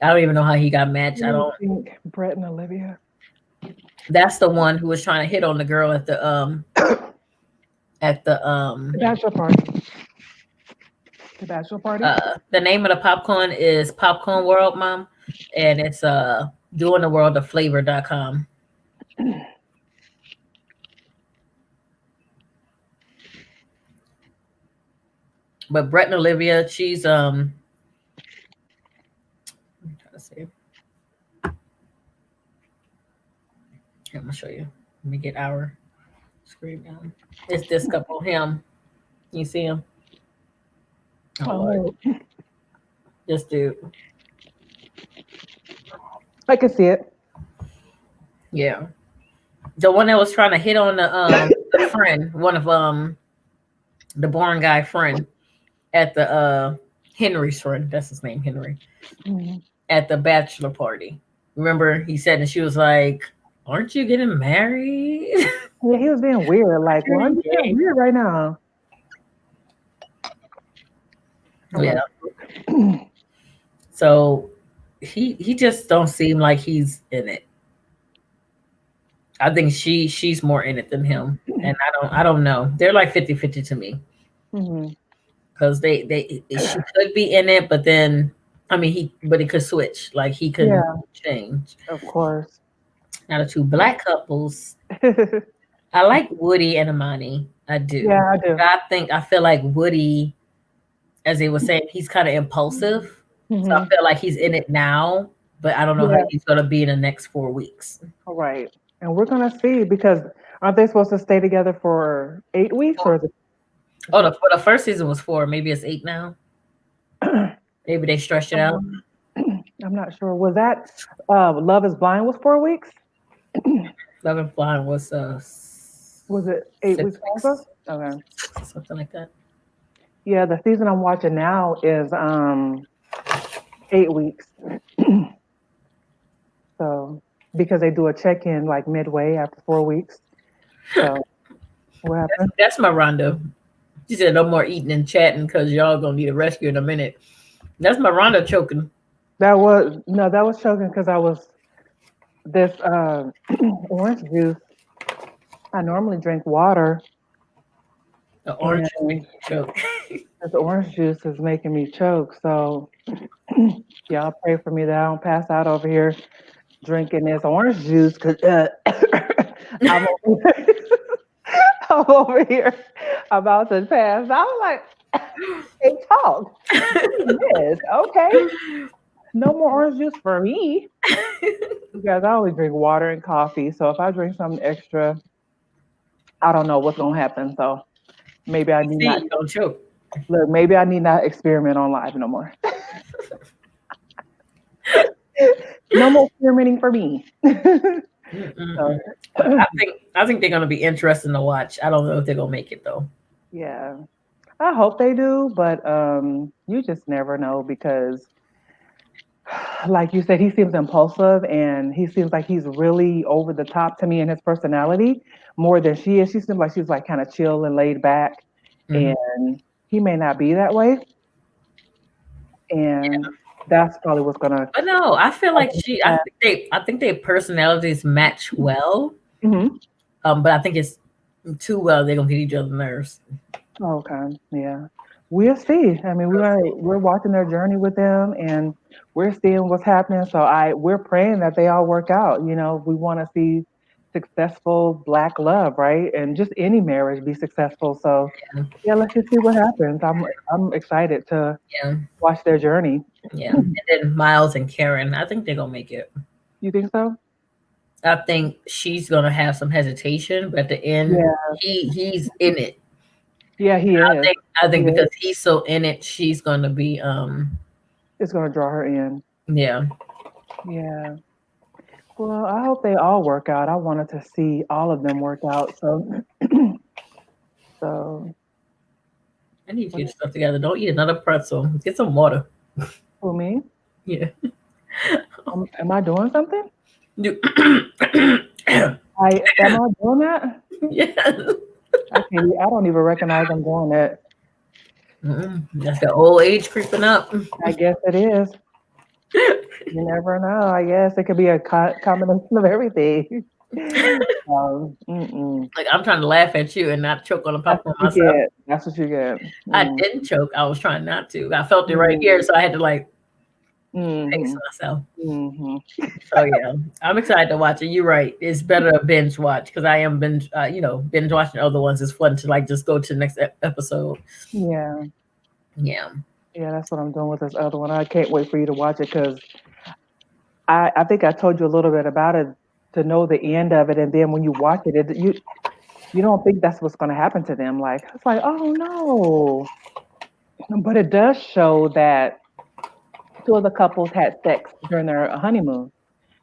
I don't even know how he got matched. I don't. think Brett and Olivia. That's the one who was trying to hit on the girl at the Bachelor party. The bachelor party. the name of the popcorn is Popcorn World, Mom, and it's doing the world of flavor.com. But Brett and Olivia, she's I'm trying to see. Here, I'm gonna show you. Let me get our screen down. It's this couple, him. You see him? Oh Lord, Oh, this dude. I can see it. Yeah, the one that was trying to hit on the friend, one of the born guy friend at the Henry's friend. That's his name, Henry. Mhm. At the bachelor party. Remember, he said, and she was like, "Aren't you getting married?" Yeah, he was being weird. Like, why are you being weird right now? Yeah. Okay. So he just don't seem like he's in it. I think she's more in it than him. And I don't know. They're like 50-50 to me. Mhm. Because they she could be in it, but then I mean but it could switch. Like he could Yeah, change. of course. Now the two black couples, I like Woody and Amani. I do. Yeah, I do. I feel like Woody, as they were saying, he's kind of impulsive. So I Hmm. feel like he's in it now, but I don't know how Yeah, he's gonna be in the next 4 weeks. all right. And we're gonna see because aren't they supposed to stay together for 8 weeks or is Oh, for the first season was 4. Maybe it's 8 now. it? Maybe they stretched it out. I'm not sure. Was that Love Is Blind was 4 weeks? Love and Blind was Was it 8 weeks 6 weeks, also? Okay. something like that. Yeah, the season I'm watching now is 8 weeks. So because they do a check-in like midway after 4 weeks. So what happened? That's my Rhonda. She said no more eating and chatting because y'all gonna need a rescue in a minute. That's my Rhonda choking. That was no, that was choking because I was this orange juice. I normally drink water, The orange is and making me choke. this orange juice is making me choke. So y'all pray for me that I don't pass out over here drinking this orange juice because I'm over, I'm over here about to pass. I was like, hey, talk. Yes, okay. No more orange juice for me. You guys, I always drink water and coffee. So if I drink something extra, I don't know what's gonna happen. So maybe I need See, not you gonna choke. look. Maybe I need not experiment on live no more. No more experimenting for me. So, Mm-mm-mm. I think they're gonna be interesting to watch. I don't know if they're gonna make it though. yeah, I hope they do, but you just never know because, like you said, he seems impulsive and he seems like he's really over the top to me in his personality more than she is. She seems like she's like kind of chill and laid back, Hmm. and he may not be that way, and that's probably what's gonna. But no, I feel like I think their personalities match well. Mm-hmm. But I think it's too well they're gonna get each other's nerves. Okay, yeah. We'll see. I mean, we're watching their journey with them, and we're seeing what's happening. So we're praying that they all work out. You know, we want to see successful Black love, right? And just any marriage be successful. So Yeah, yeah, let's just see what happens. I'm excited to yeah, watch their journey. yeah. And then Miles and Karen, I think they're gonna make it. You think so? I think she's gonna have some hesitation, but at the end, Yeah, he's in it. yeah, he I is. think I He think is. because he's so in it, she's gonna be It's gonna draw her in. yeah. Yeah. Well, I hope they all work out. I wanted to see all of them work out. So, so I need to get stuff together. Don't eat another pretzel. Get some water. who me? Yeah. Am I doing something? You- I am I doing that? yeah. I don't even recognize I'm doing it. That's the old age creeping up. I guess it is. You never know. I guess it could be a combination of everything. Mm-mm. Like I'm trying to laugh at you and not choke on the That's popcorn what you myself. get. That's what you get. I Mm. didn't choke. I was trying not to. I felt it right Mm. here, so I had to like pace Mm-hmm. myself. Mm-hmm. So yeah, I'm excited to watch it. You're right. It's better to binge watch because I am binge watching other ones. It's fun to like just go to the next episode. Yeah. Yeah, Yeah, that's what I'm doing with this other one. I can't wait for you to watch it because I think I told you a little bit about it to know the end of it, and then when you watch it, you don't think that's what's going to happen to them. Like, it's like, oh no. But it does show that two of the couples had sex during their honeymoon.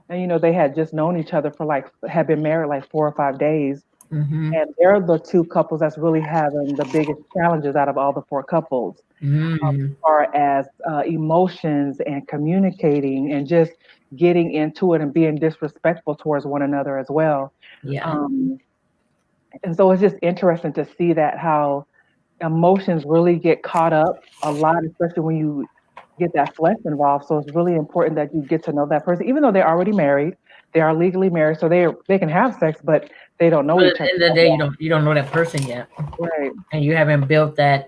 And, they had just known each other for had been married like 4 or 5 days. Mm-hmm. And they're the two couples that's really having the biggest challenges out of all the four couples, Mm-hmm. as far as emotions and communicating and just getting into it and being disrespectful towards one another as well. Yeah. Um, and so it's just interesting to see that how emotions really get caught up a lot, especially when you get that flesh involved. So it's really important that you get to know that person, even though they're already married. They are legally married, so they can have sex, but they don't know But at each the other end of the that day, well. you don't know that person yet, Right. and you haven't built that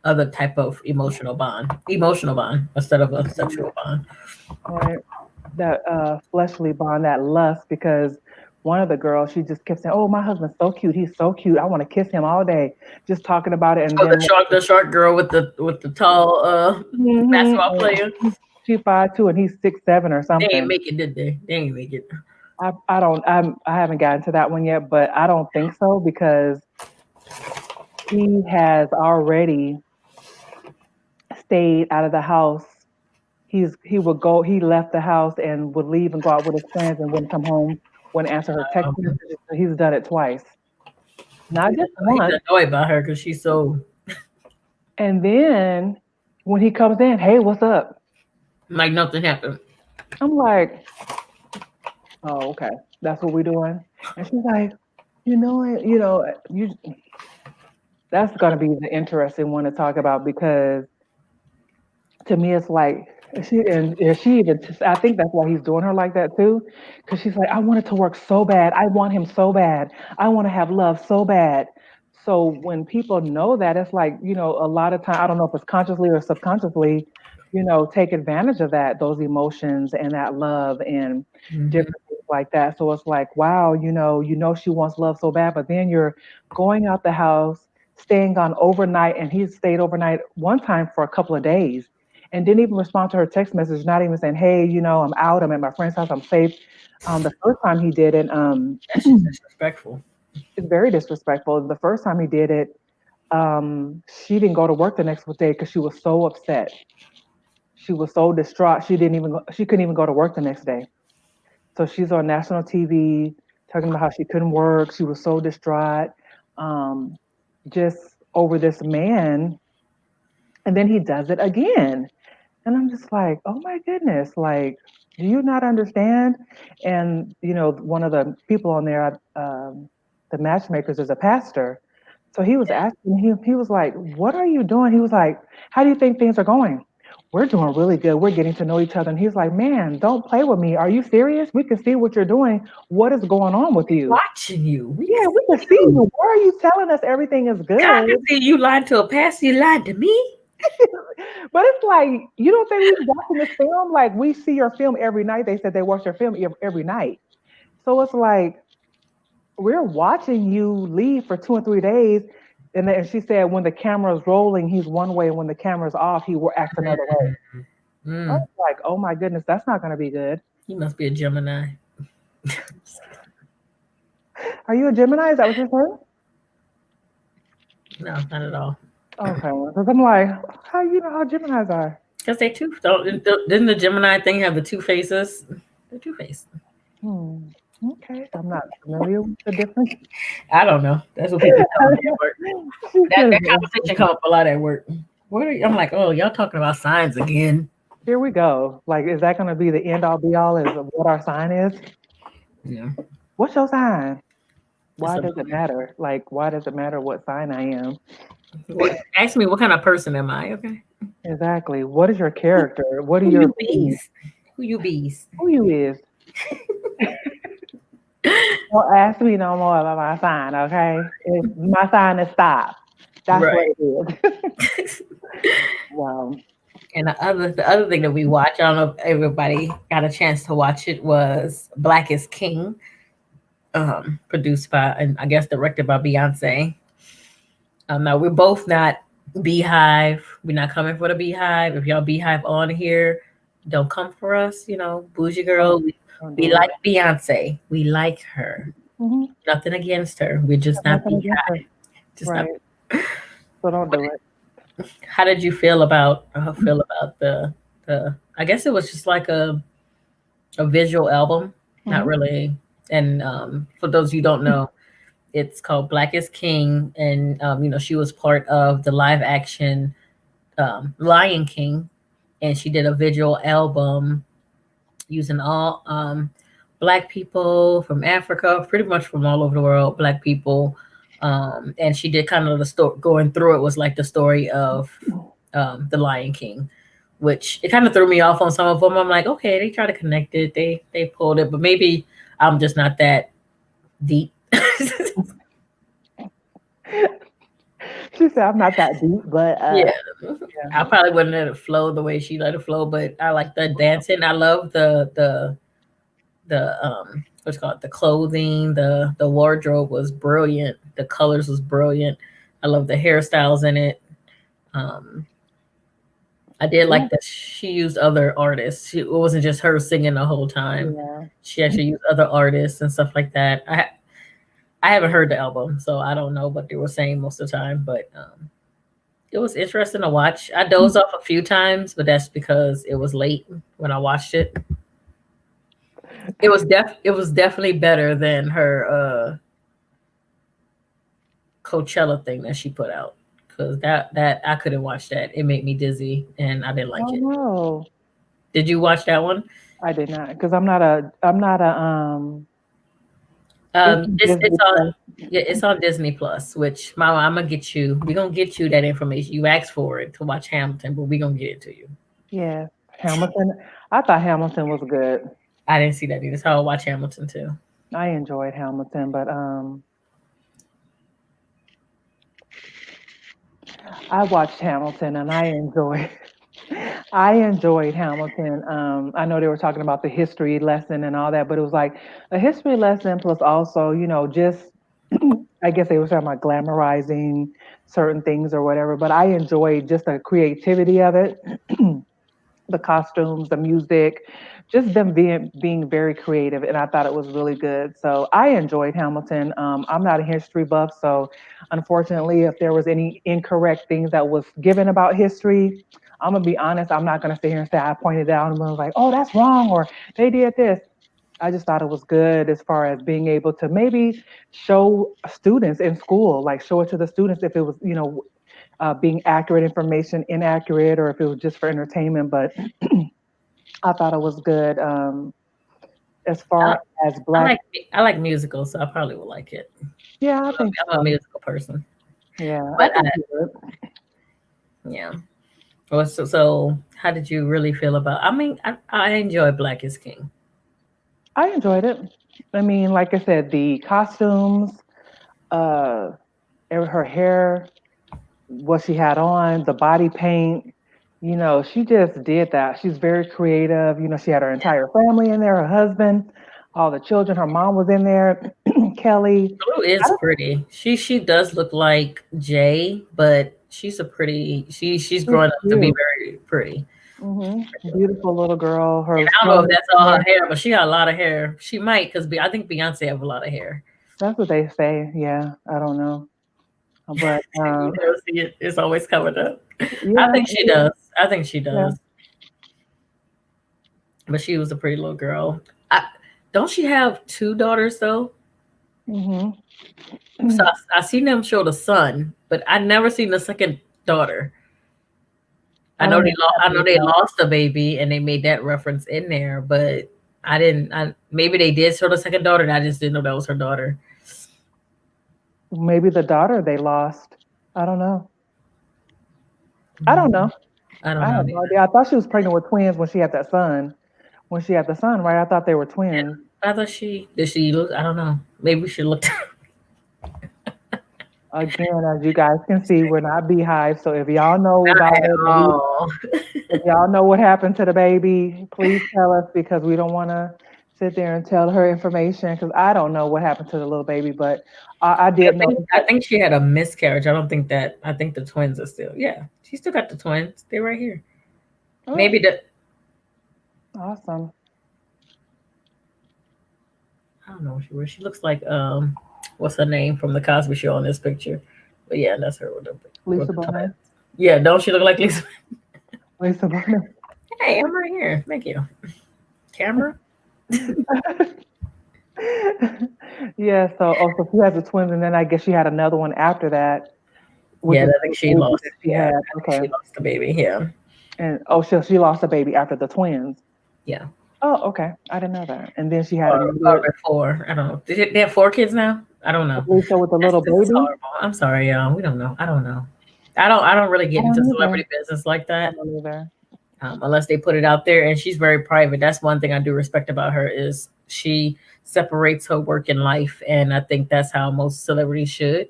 other type of emotional bond instead of a Mhm. sexual bond. Right. That fleshly bond, that lust, because one of the girls, she just kept saying, "Oh, my husband's so cute. He's so cute. I want to kiss him all day." Just talking about it, and Oh, then the short girl with the tall Mhm. basketball And player. she 5'2" and he's 6'7" or They ain't something. make it, did they? They ain't make it. I don't I haven't gotten to that one yet, but I don't think so because he has already stayed out of the house. He left the house and would leave and go out with his friends and wouldn't come home, wouldn't answer her text Um, messages. He's done it twice. Not just he's once. annoyed by her because she's so And then when he comes in, "Hey, what's up?" like nothing happened. I'm like, "Oh, okay. That's what we're doing." And she's like, you that's gonna be the interesting one to talk about because to me it's like she even I think that's why he's doing her like that too, because she's like, "I want it to work so bad. I want him so bad. I want to have love so bad." So when people know that, it's like, a lot of time, I don't know if it's consciously or subconsciously, take advantage of those emotions and that love and Hmm. different things like that. So it's like, wow, she wants love so bad, but then you're going out the house, staying gone overnight, and he stayed overnight one time for a couple of days and didn't even respond to her text message, not even saying, "Hey, I'm out, I'm at my friend's house, I'm safe." The first time he did it, That's just disrespectful. it's very disrespectful. The first time he did it, she didn't go to work the next day because she was so upset. She was so distraught. She couldn't even go to work the next day. So she's on national TV talking about how she couldn't work. She was so distraught, um, just over this man. And then he does it again. And I'm just like, "Oh my goodness, like, do you not understand?" And, one of the people on there, the matchmakers, is a pastor. So he was asking him, he was like, "What are you doing?" He was like, "How do you think things are going?" "We're doing really good. We're getting to know each other." And he's like, "Man, don't play with me. Are you serious? We can see what you're doing. What is going on with you?" Watching you, we "Yeah, can we can see see you. you. Why are you telling us everything is God good?" can see you lied to a pastor. You lied to me. But it's like, you don't think we're watching this film? Like, we see your film every night. They said they watch your film every night. So it's like, we're watching you leave for 2 and 3 days. And then she said, when the camera's rolling, he's one way. And when the camera's off, he will act another way. I Mm, was like, oh my goodness, that's not going to be good. he must be a Gemini. Are you a Gemini? Is that what you're saying? No, not at all. Okay. Because I'm like, how you know how Geminis are? Because they two don't. Didn't the Gemini thing have the two faces? The two faces. Hmm. Okay. I'm not familiar with the difference. I don't know. That's what people tell me at work. She That says, conversation come up a lot at work. What are you? I'm like, oh, y'all talking about signs again? here we go. Like, is that going to be the end all be all? Is what our sign is? Yeah, What's your sign? it's Why does it matter? Like, why does it matter what sign I am? ask me what kind of person am I? Okay, Exactly. What is your character? What are who your you beliefs? bees? Who you bees? Who you is? Don't ask me no more about my sign, okay? My sign is stop. That's what Right. it is. Wow. And the other thing that we watch, I don't know if everybody got a chance to watch it, was Black is King, produced by and I guess directed by Beyonce. Now we're both not Beehive. We're not coming for the Beehive. If y'all Beehive on here, don't come for us. Bougie Don't, girl. We don't we do it. like Beyonce. We like her. Mhm. Nothing against her. We're just not Nothing the against her. just not. Right. So don't do it. How did you feel about the? I guess it was just like a visual album, not Mhm. really. And for those you don't know, it's called Black is King, and she was part of the live action Lion King, and she did a visual album using all black people from Africa, pretty much from all over the world, black people. And she did kind of the story going through it was like the story of the Lion King, which it kind of threw me off on some of them. I'm like, okay, they try to connect it, they pulled it, but maybe I'm just not that deep. She said, "I'm not that deep, but Yeah, yeah, I probably wouldn't let it flow the way she let it flow, but I like the dancing. I love the what's it called, the clothing, the wardrobe was brilliant, the colors was brilliant. I love the hairstyles in it. um I did yeah, like that she used other artists. It wasn't just her singing the whole time. yeah. She actually used other artists and stuff like that. I haven't heard the album, so I don't know what they were saying most of the time, but it was interesting to watch. I dozed off a few times, but that's because it was late when I watched it. It was definitely better than her Coachella thing that she put out, because that I couldn't watch that. It made me dizzy and I didn't like Oh it. no, Did you watch that one? I did not because I'm not a It's It's Disney on, Plus. yeah, it's on Disney Plus. Which Mama, I'm gonna get you. We're gonna get you that information. You asked for it to watch Hamilton, but we're gonna get it to you. Yeah, Hamilton. I thought Hamilton was good. I didn't see that either, so I'll watch Hamilton too. I enjoyed Hamilton, but I watched Hamilton and I enjoyed Hamilton. I know they were talking about the history lesson and all that, but it was like a history lesson plus also, just I guess they were talking about glamorizing certain things or whatever. But I enjoyed just the creativity of it. The costumes, the music, just them being very creative, and I thought it was really good. So I enjoyed Hamilton. I'm not a history buff, so unfortunately, if there was any incorrect things that was given about history, I'm gonna be honest. I'm not gonna sit here and say I pointed out and was like, "Oh, that's wrong," or "They did this." I just thought it was good as far as being able to maybe show students in school, like show it to the students if it was, being accurate information, inaccurate, or if it was just for entertainment. But I thought it was good. As I, far as I black, like I like musicals, so I probably will like it. yeah, I think I'm a so. musical person, Yeah, I but think you would. yeah. Well, so how did you really feel about? I mean, I enjoy Black is King. I enjoyed it. I mean, like I said, the costumes, uh, her hair, what she had on, the body paint. She just did that. She's very creative. She had her entire family in there, her husband, all the children. Her mom was in there, Kelly. Blue I is don't pretty. She does look like Jay, but she's a pretty. She's think grown up she's to be cute. very pretty. Beautiful little girl. And Her I don't know son if was that's in all her there. hair, but she got a lot of hair. She might, because I think Beyonce have a lot of hair. That's what they say. Yeah, I don't know, but You never see it. It's always covered up. I yeah, think she does. I think she yeah. does. But she was a pretty little girl. Don't she have two daughters though? Hmm. So I seen them show the son, but I never seen the second daughter. I don't know what I happened know with they that. lost a baby and they made that reference in there, but I didn't. Maybe they did show the second daughter, and I just didn't know that was her daughter. Maybe the daughter they lost. I don't know. I don't Mm, know. I I don't know. have no idea. I thought she was pregnant with twins when she had that son. When she had the son, right? I thought they were twins. I thought she did. She look. I don't know. Maybe we should look. Again, as you guys can see, we're not beehive. So if y'all know Not about at her baby, all. if y'all know what happened to the baby, please tell us because we don't want to sit there and tell her information because I don't know what happened to the little baby, but I did know I that. think she had a miscarriage. I don't think that. I think the twins are still. Yeah, she still got the twins. They're right here. Oh, Maybe the. awesome. I don't know what she wears. She looks like what's her name from the Cosby Show on this picture? But yeah, that's her with Lisa the twins. Bonet. Yeah, don't she look like Lisa? Lisa Bonet. Hey, I'm right here. Thank you. Camera. Yeah, so she has the twins, and then I guess she had another one after that, which Yeah, is I the think she baby lost. that she Yeah, had. I think Okay, she lost the baby. Yeah, and she lost a baby after the twins. yeah. Oh, okay, I didn't know that. And then she had Or another before. I don't know. They have four kids now? I don't know. Lisa with the little This is baby. horrible. I'm sorry, y'all. We don't know. I don't know. I don't really I get into don't either. celebrity business like I that, don't either. unless they put it out there. And she's very private. That's one thing I do respect about her is she separates her work and life, and I think that's how most celebrities should,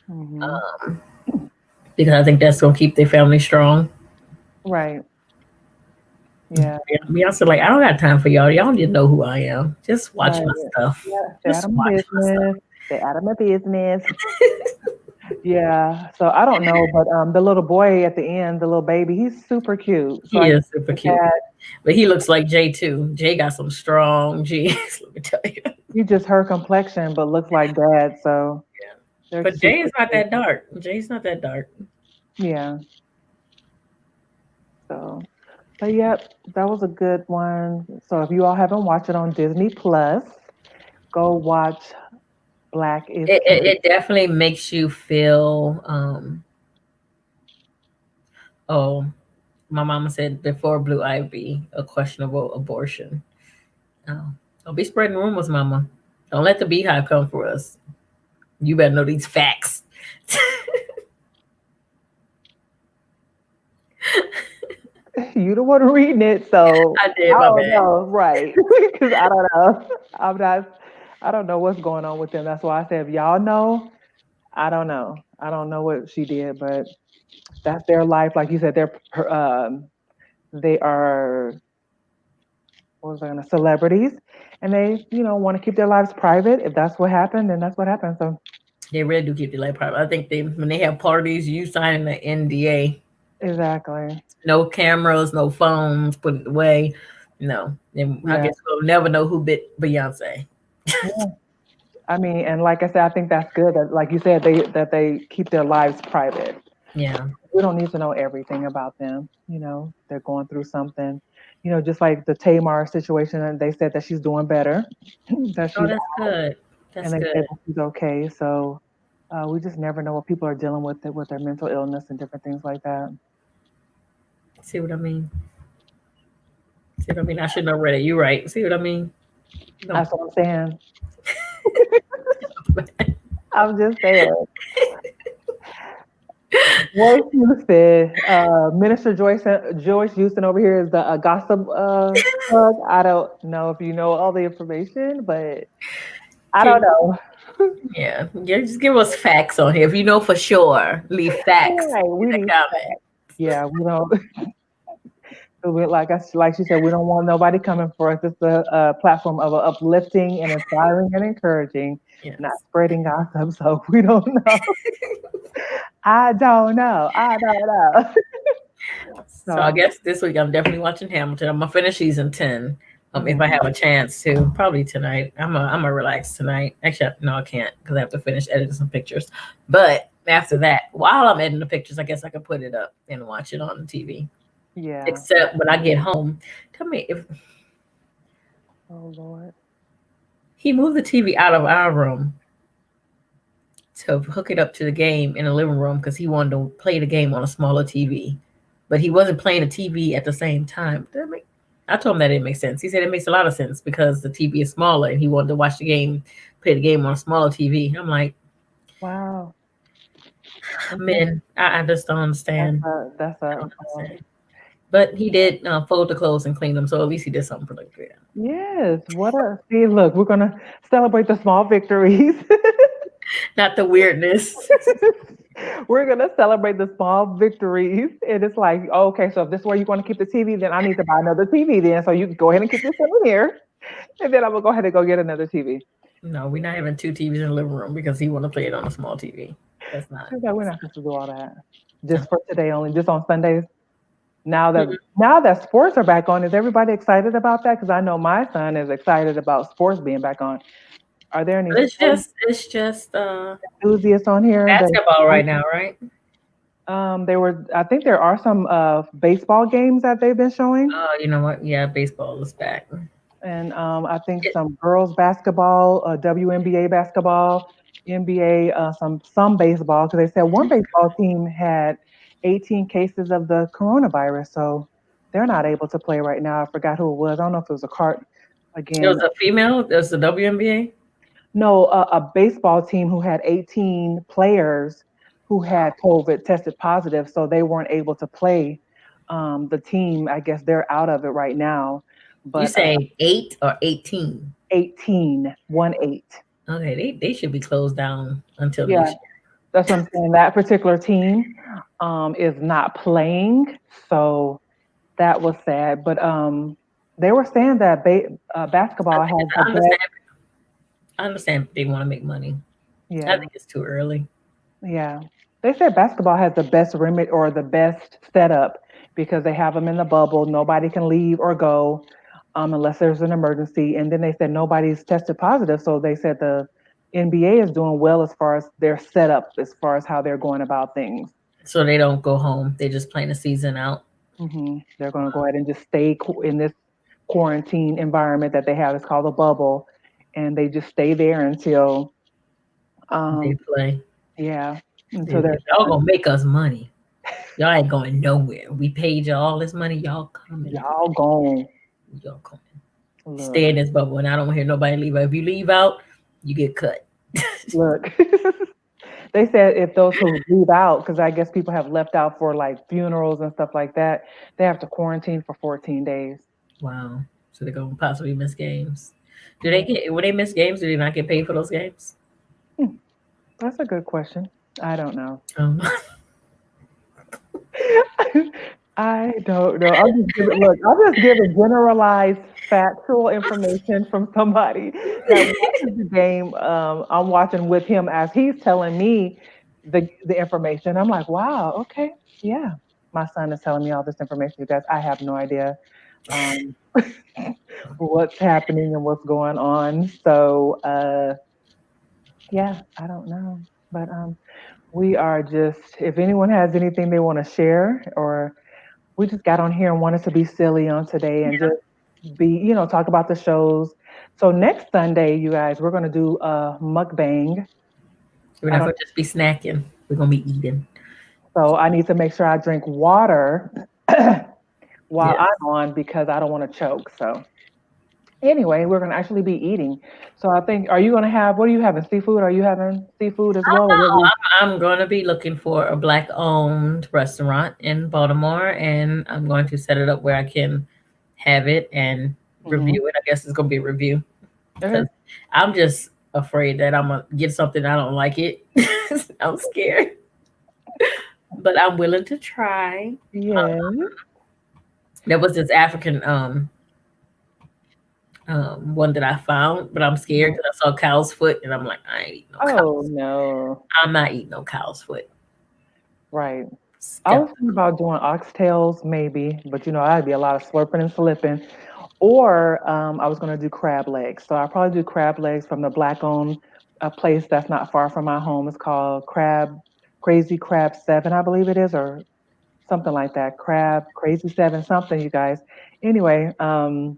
Hmm. um, because I think that's gonna keep their family strong. Right. Yeah. Beyonce, like, I don't got time for y'all. Y'all don't need to know who I am. Just watch Right. my stuff. Yeah. Stay out Just of my watch my stuff. business. Stay out of my business. Yeah. So I don't know, but the little boy at the end, the little baby, he's super cute. So He I is super guess cute, but he looks like Jay too. Jay got some strong genes. Let me tell you. you just her complexion, but looks like dad. So Yeah. they're But Jay super is not cute. that dark. Jay's not that dark. Yeah. So, but yep, that was a good one. So if you all haven't watched it on Disney Plus, go watch Black is King. It definitely makes you feel. Oh, my mama said before Blue Ivy, a questionable abortion. Oh, don't be spreading rumors, mama. Don't let the beehive come for us. You better know these facts. You the one reading it, so I I did my don't bad. know, right? Because I don't know. I'm not. I don't know what's going on with them. That's why I said, if y'all know, I don't know. I don't know what she did, but that's their life. Like you said, they are what was I gonna celebrities, and they want to keep their lives private. If that's what happened, then that's what happened. So They really do keep their life private. I think they when they have parties, you sign the NDA. exactly, No cameras, no phones, put it away. No. And I yeah, guess we'll never know who bit Beyonce. yeah. I mean, and like I said, I think that's good. That, like you said, they keep their lives private. Yeah. We don't need to know everything about them. They're going through something. Just like the Tamar situation, and they said that she's doing better, that Oh, she's that's good. and That's they good. said that she's okay. So we just never know what people are dealing with their mental illness and different things like that. See what I mean? See what I mean? I shouldn't have read it. You're right. See what I mean? No. That's what I'm saying. I'm just saying. Joyce Houston, Minister Joyce Houston over here is the gossip plug. I don't know if you know all the information, but I don't Can, know. yeah. Just give us facts on here. If you know for sure, leave facts Right, in we the need comment. yeah, we don't. Like she said, we don't want nobody coming for us. It's a platform of uplifting and inspiring and encouraging, not Yes. spreading gossip. So we don't know. I don't know. I don't know. So I So guess this week I'm definitely watching Hamilton. I'm gonna finish season 10. If I mhm. have a chance to, probably tonight. I'm a relax tonight. Actually, no, I can't because I have to finish editing some pictures. But after that, while I'm editing the pictures, I guess I could put it up and watch it on the TV. Yeah. Except when I get home, tell me if Oh Lord. he moved the TV out of our room to hook it up to the game in the living room because he wanted to play the game on a smaller TV, but he wasn't playing the TV at the same time. I told him that didn't make sense. He said it makes a lot of sense because the TV is smaller and he wanted to watch the game, play the game on a smaller TV. I'm like, Wow. Okay. man, I just don't understand. That's I a don't understand. But he did fold the clothes and clean them, so at least he did something productive. yes. What a see. Look, we're gonna celebrate the small victories. Not the weirdness. We're gonna celebrate the small victories, and it's like, oh, okay, so if this is where you want to keep the TV, then I need to buy another TV. Then, so you can go ahead and keep this in here, and then I'm gonna go ahead and go get another TV. No, we're not having two TVs in the living room because he want to play it on a small TV. That's not. She's like, we're not supposed to do all that. Just for today only, just on Sundays. Now that sports are back on, is everybody excited about that? Because I know my son is excited about sports being back on. Are there any sports It's just enthusiasts on here that basketball right now, right? they were I think there are some baseball games that they've been showing. Oh, you know what? Yeah, baseball is back. And I think It, some girls basketball, WNBA basketball, NBA, some baseball because they said one baseball team had 18 cases of the coronavirus, so they're not able to play right now. I forgot who it was. I don't know if it was a cart it again. was a female. It was the WNBA. No, a baseball team who had 18 players who had COVID tested positive, so they weren't able to play. The team, I guess they're out of it right now, You but say 8 or 18? 18, 1-8. Okay, they should be closed down until Yeah, next that's what I'm saying. That particular team is not playing, so that was sad. But they were saying that basketball has I the best. understand. I understand they want to make money. I Yeah, think it's too early. yeah. They said basketball has the best remit or the best setup because they have them in the bubble. Nobody can leave or go unless there's an emergency. And then they said nobody's tested positive. So they said the NBA is doing well as far as their setup, as far as how they're going about things. So they don't go home. They just playing the season out. They're going to go ahead and just stay in this quarantine environment that they have. It's called a bubble. And they just stay there until, They um, play. yeah, until they're If y'all done. gonna make us money, y'all ain't going nowhere. We paid y'all all this money. Y'all coming. Y'all gone. Y'all coming. Stay Look. in this bubble, and I don't hear nobody leave. If you leave out, you get cut. Look, they said if those who leave out, because I guess people have left out for like funerals and stuff like that, they have to quarantine for 14 days. Wow. So they're gonna possibly miss games. Do they Yeah. get when they miss games? Do they not get paid for those games? Hmm, that's a good question. I don't know. Um, I don't know. I'm just giving generalized factual information from somebody that watches the game. I'm watching with him as he's telling me the information. I'm like, wow, okay, yeah. My son is telling me all this information, you guys. I have no idea um, what's happening and what's going on. So yeah, I don't know. But we are just if anyone has anything they want to share or we just got on here and wanted to be silly on today and just be, talk about the shows. So next Sunday, you guys, we're gonna do a mukbang. we're I not don't gonna just be snacking. We're gonna be eating. so I need to make sure I drink water while Yes. I'm on because I don't want to choke. So anyway, we're gonna actually be eating. So I think are you gonna have what are you having? Seafood? Are you having seafood as well? Or what we I'm going to be looking for a black owned restaurant in Baltimore, and I'm going to set it up where I can have it and hmm review it. I guess it's going to be a review Okay. because I'm just afraid that I'm going to get something I don't like it. I'm scared, but I'm willing to try. Yeah. There was this African one that I found, but I'm scared Mhm. because I saw cow's foot, and I'm like, I ain't eating no Oh cow's. no. I'm not eating no cow's foot. Right. I was thinking Skeptical. about doing oxtails, maybe, but that'd be a lot of slurping and slipping. Or I was going to do crab legs. So I'll probably do crab legs from the black owned a place that's not far from my home. It's called Crazy Crab 7, I believe it is, or something like that. Crab Crazy 7, something, you guys. Anyway, So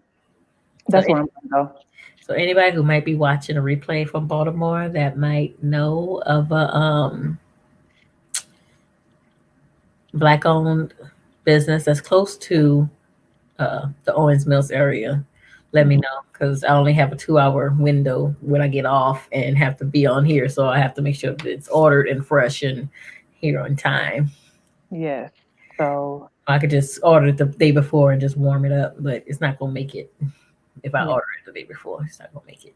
that's where I'm going to go. So anybody who might be watching a replay from Baltimore that might know of a black owned business that's close to the Owens Mills area, let me Mhm. know because I only have a 2 hour window when I get off and have to be on here. So I have to make sure that it's ordered and fresh and here on time. Yes. So, I could just order it the day before and just warm it up, but it's not gonna make it if I yeah, order it the day before. It's not gonna make it.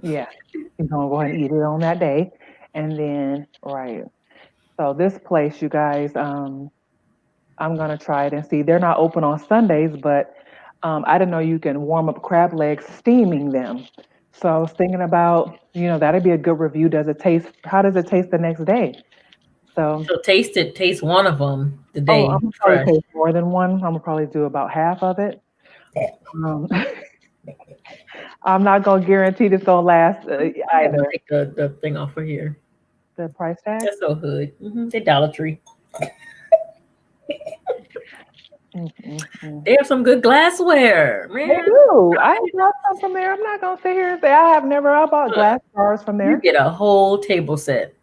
yeah. You're going to go ahead and eat it on that day. And then, right. So this place, you guys, I'm gonna try it and see. They're not open on Sundays, but I didn't know you can warm up crab legs steaming them. So I was thinking about, that'd be a good review. Does it taste? How does it taste the next day? So, So taste one of them oh, today, I'm gonna probably fresh. taste more than one. I'm gonna probably do about half of it. Um, I'm not gonna guarantee this gonna last I'm gonna either. take the thing off of here. The price tag. That's so hood. They Dollar Tree. Mm. They have some good glassware, They man. do. I bought some from there. I'm not gonna sit here and say I have never. I bought Look, glass jars from you there. get a whole table set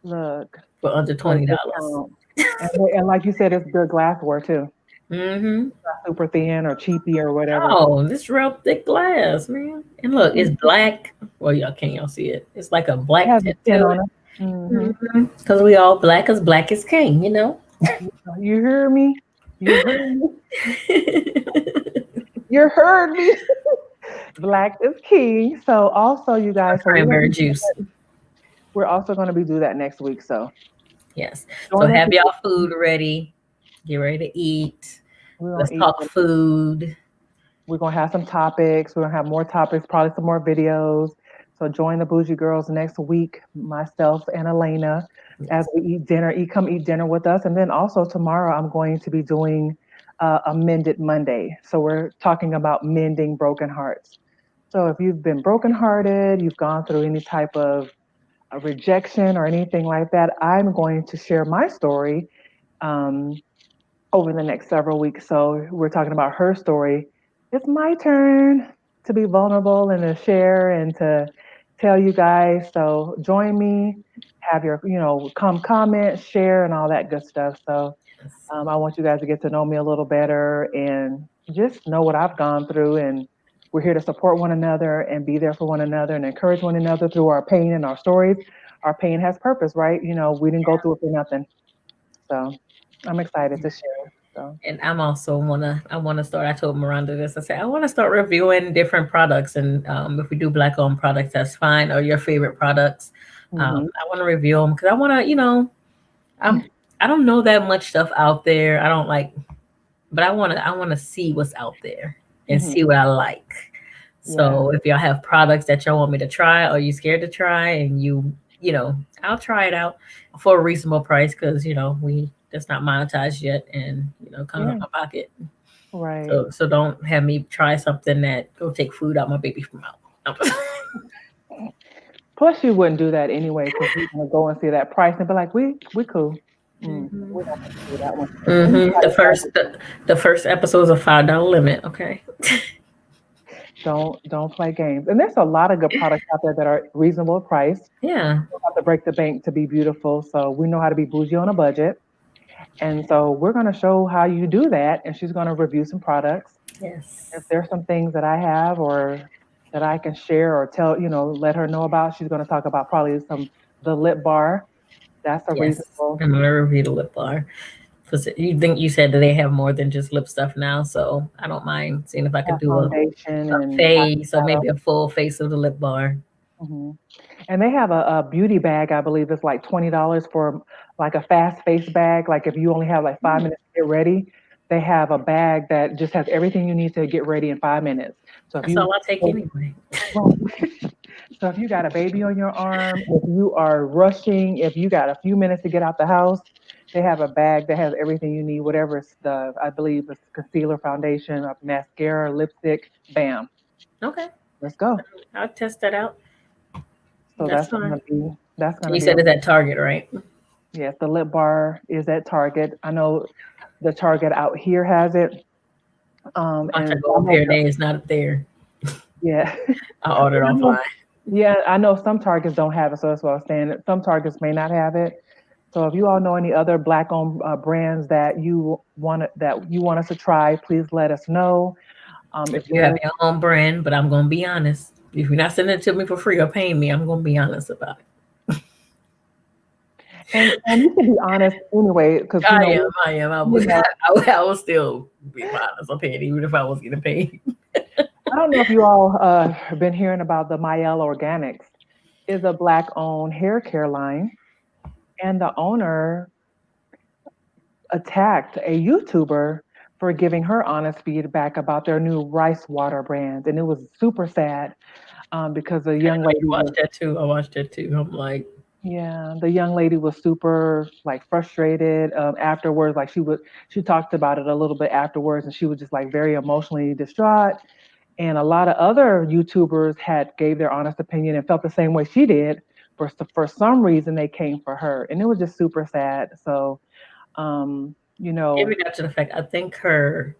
Look, for under for a $20. discount. And like you said, it's good glassware too. Mm-hmm. Not super thin or cheapy or whatever. Oh, this real thick glass, man. And look, it's Mhm. black. Well, y'all see it. It's like a It black has a tint tin to on it. it. Because we all black as king, you know. You hear me? You heard me? You heard me? Black is king. So also, you guys, so Cranberry juice. we're also going to be do that next week. So Yes. So join us. have y'all food ready. Get ready to eat. We're Let's gonna eat. talk food. We're gonna have some topics. We're gonna have more topics, probably some more videos. So join the Bougie Girls next week, myself and Elena, as we eat dinner. Come eat dinner with us, and then also tomorrow I'm going to be doing a Mended Monday. So we're talking about mending broken hearts. So if you've been brokenhearted, you've gone through any type of a rejection or anything like that, I'm going to share my story um, over the next several weeks. So we're talking about her story. It's my turn to be vulnerable and to share and to tell you guys. So join me, have your, come comment, share, and all that good stuff. So I want you guys to get to know me a little better and just know what I've gone through. And we're here to support one another and be there for one another and encourage one another through our pain and our stories. Our pain has purpose, right? We didn't go through it for nothing. So I'm excited to share. So And I'm also I wanna start. I told Miranda this. I said I want to start reviewing different products, and if we do black owned products, that's fine. Or your favorite products. hmm I want to review them because I want to. I don't know that much stuff out there. I don't like, but I want to see what's out there and hmm see what I like. yeah, So if y'all have products that y'all want me to try, or you scared to try, and I'll try it out for a reasonable price because we that's not monetized yet, and comes out yeah, my pocket. right. So don't have me try something that go take food out my baby's mouth. Plus, you wouldn't do that anyway because you're gonna go and see that price and be like, we cool. hmm We don't have to do that one. And you The guys first the first episode's a $5 limit. Okay. don't play games. And there's a lot of good products out there that are reasonable priced. Yeah. You don't have to break the bank to be beautiful. So we know how to be bougie on a budget. And so we're gonna show how you do that. And she's gonna review some products. If Yes. there's some things that I have or that I can share or tell, let her know about, she's going to talk about probably the lip bar. That's a Yes. reasonable I'm gonna review the lip bar because you said that they have more than just lip stuff now, so I don't mind seeing if I could do foundation a and face or eyeshadow. maybe a full face of the lip bar. hmm And they have a beauty bag. I believe it's like $20 for like a fast face bag. Like if you only have like 5 minutes to get ready, they have a bag that just has everything you need to get ready in 5 minutes. So if That's you all I take anyway. So if you got a baby on your arm, if you are rushing, if you got a few minutes to get out the house, they have a bag that has everything you need, whatever it's I believe it's concealer, foundation, mascara, lipstick, bam, Okay, let's go. I'll test that out. So That's fine. that's gonna You be a said it's at Target, right? yes, the lip bar is at Target. I know the Target out here has it. Watch I And go I up know here, they is not up there. yeah. I ordered I know offline. Yeah, I know some Targets don't have it, so that's what I was saying. Some Targets may not have it. So if you all know any other black-owned brands that you want us to try, please let us know. If You have there's your own brand, but I'm gonna be honest. If you're not sending it to me for free or paying me, I'm gonna be honest about it. and you can be honest anyway, because I am. I you would, know, I would still be honest. I'm paying even if I was getting paid. I don't know if you all have been hearing about the Mael Organics. Is a black-owned hair care line, and the owner attacked a YouTuber for giving her honest feedback about their new rice water brand, and it was super sad because a I young know lady you was watched that too. I watched that too. I'm like, Yeah, the young lady was super like frustrated afterwards. Like she talked about it a little bit afterwards, and she was just like very emotionally distraught. And a lot of other YouTubers had gave their honest opinion and felt the same way she did. For some reason, they came for her, and it was just super sad. So, you Even know, got to the fact, I think the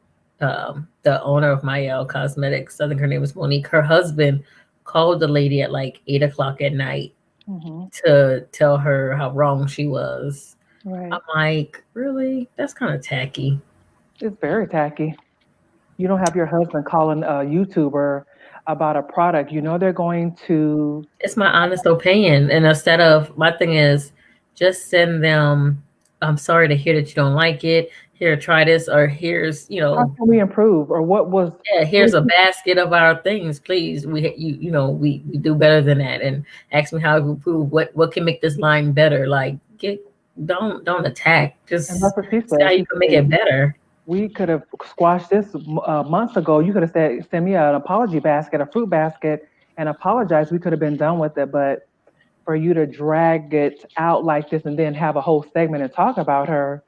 owner of My Cosmetics, I think her name was Monique. Her husband called the lady at like 8 o'clock at night mhm, to tell her how wrong she was. I'm right, like, really? That's kind of tacky. it's very tacky. You don't have your husband calling a YouTuber about a product. You know they're going to. It's my honest opinion. And instead of, my thing is just send them, I'm sorry to hear that you don't like it. Here, try this, or here's, How can we improve? Or what was? yeah, here's a basket of our things, please. We do better than that. And ask me how to improve. What can make this line better? Like, don't attack. And Just that's what she see how said. you She can make said it better. we could have squashed this months ago. You could have said send me an apology basket, a fruit basket, and apologize. We could have been done with it. But for you to drag it out like this and then have a whole segment and talk about her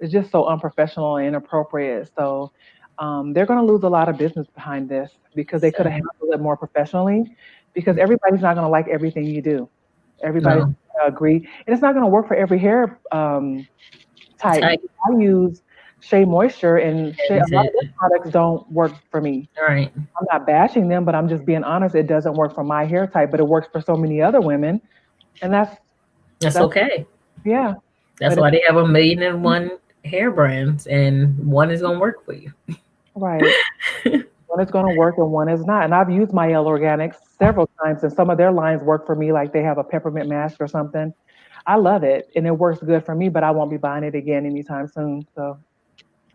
is just so unprofessional and inappropriate. So they're going to lose a lot of business behind this because they could have So handled it more professionally. Because everybody's not going to like everything you do. Everybody's no, going to agree, and it's not going to work for every hair type. type. I use Shea Moisture, and Yeah, Shea, you a lot said of their products don't work for me. all right. I'm not bashing them, but I'm just being honest. It doesn't work for my hair type, but it works for so many other women, and That's that's okay. yeah. That's But why it's they have 1,000,001 hair brands, and one is gonna work for you. right. One is going to work and one is not. And I've used my Yellow Organics several times, and some of their lines work for me. Like they have a peppermint mask or something. I love it, and it works good for me. But I won't be buying it again anytime soon. So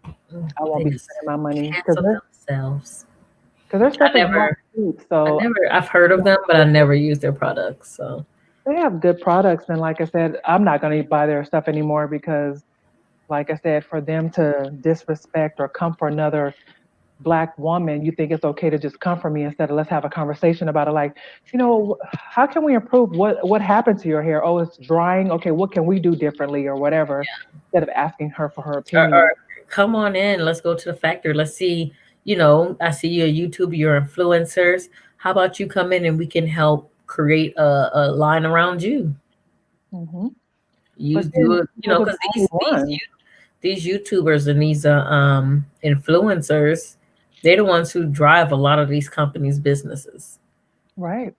I won't They be just spending my money cancel themselves. because their I stuff is not never, cheap. So I've heard of them, but I never used their products. So they have good products, and like I said, I'm not going to buy their stuff anymore because, like I said, for them to disrespect or come for another black woman, you think it's okay to just come for me instead of let's have a conversation about it. Like, how can we improve? What happened to your hair? Oh, it's drying. Okay, what can we do differently or whatever? Instead of asking her for her opinion. or come on in. Let's go to the factory. Let's see. I see you're a YouTuber, you're influencers. How about you come in and we can help create a line around you? Hmm. You But then do it, those are the because only ones, these YouTubers and these influencers, they're the ones who drive a lot of these companies' businesses. right?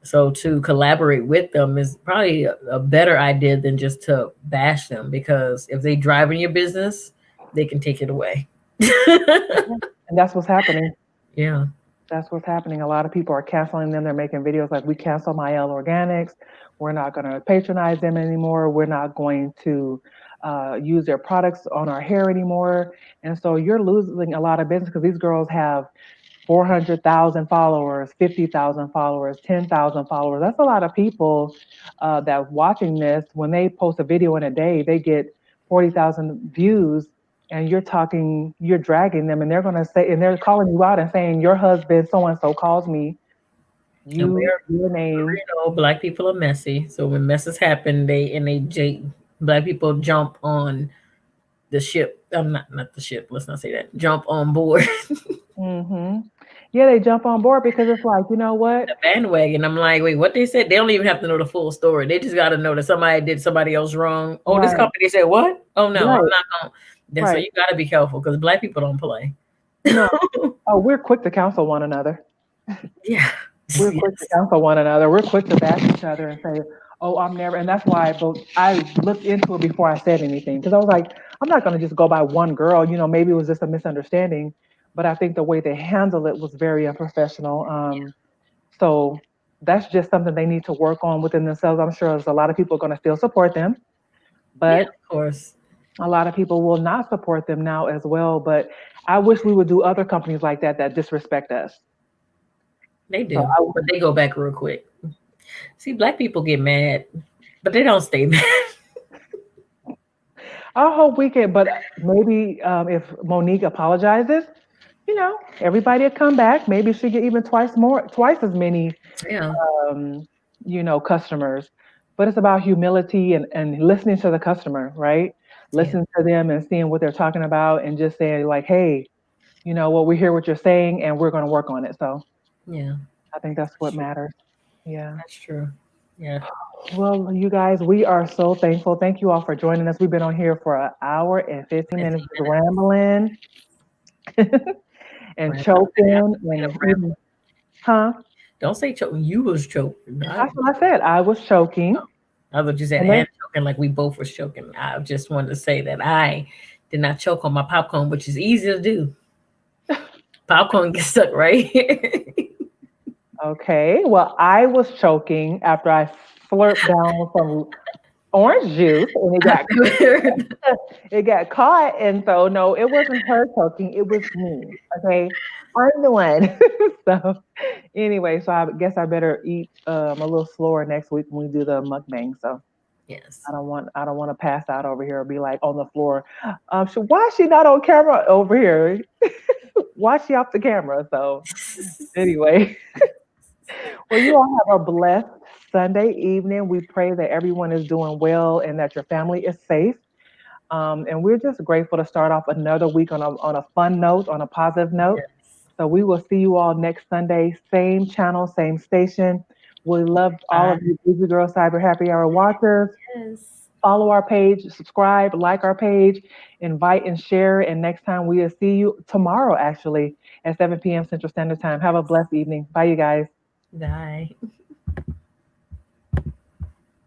So to collaborate with them is probably a better idea than just to bash them, because if they drive in your business, they can take it away. Mhm. And that's what's happening. Yeah. That's what's happening. A lot of people are canceling them. They're making videos like, we cancel Mael Organics. We're not going to patronize them anymore. We're not going to use their products on our hair anymore. And so you're losing a lot of business because these girls have 400,000 followers, 50,000 followers, 10,000 followers. That's a lot of people that watching this. When they post a video in a day, they get 40,000 views, and you're dragging them, and they're going to say, and they're calling you out and saying, your husband, so and so calls me, And your name. black people are messy. So when messes happen, black people jump on the ship. I'm not the ship. Let's not say that. Jump on board Hmm. Yeah, they jump on board because it's like, you know what? the bandwagon. I'm like, wait, what they said? They don't even have to know the full story. They just got to know that somebody did somebody else wrong. Oh, this Right, company said what? Oh no, I'm right, not going. Then so right. you got to be careful because black people don't play. No, oh, we're quick to counsel one another. Yeah. We're quick to Yes. cancel one another. We're quick to bash each other and say, "Oh, I'm never." And that's why I looked into it before I said anything because I was like, "I'm not going to just go by one girl." Maybe it was just a misunderstanding, but I think the way they handled it was very unprofessional. So that's just something they need to work on within themselves. I'm sure there's a lot of people going to still support them, Yeah, but of course a lot of people will not support them now as well. But I wish we would do other companies like that that disrespect us. they So do, but they go back real quick. See, black people get mad, but they don't stay mad. I hope we can, but maybe if Monique apologizes, everybody will come back. Maybe she get even twice as many, Yeah. um, customers. but it's about humility and listening to the customer, right? Yeah. Listening to them and seeing what they're talking about and just saying like, hey, you know what, we hear what you're saying and we're going to work on it. So Yeah. I think that's That's what true. matters. Yeah. That's true. Yeah. Well, you guys, we are so thankful. Thank you all for joining us. We've been on here for an hour and 15 minutes 15 just minutes. rambling and Right. I choking made a and rap. eating. Huh? Don't say choking. You was choking. That's what I said. I was choking. I thought you said And then, and choking like we both were choking. I just wanted to say that I did not choke on my popcorn, which is easy to do. Popcorn gets stuck right here. okay. Well, I was choking after I slurped down some orange juice and I've never heard. it got caught. And so, no, it wasn't her choking. It was me. Okay. I'm the one. So, anyway, so I guess I better eat a little slower next week when we do the mukbang. So Yes. I don't want to pass out over here or be like on the floor. Why is she not on camera over here? Why is she off the camera? So anyway, well, you all have a blessed Sunday evening. We pray that everyone is doing well and that your family is safe. And we're just grateful to start off another week on a fun note, on a positive note. Yes. So we will see you all next Sunday, same channel, same station. We love all Bye. of you Busy Girl Cyber Happy Hour watchers. Yes. Follow our page, subscribe, like our page, invite and share. And next time we will see you tomorrow, actually, at 7 p.m. Central Standard Time. Have a blessed evening. Bye, you guys. Bye.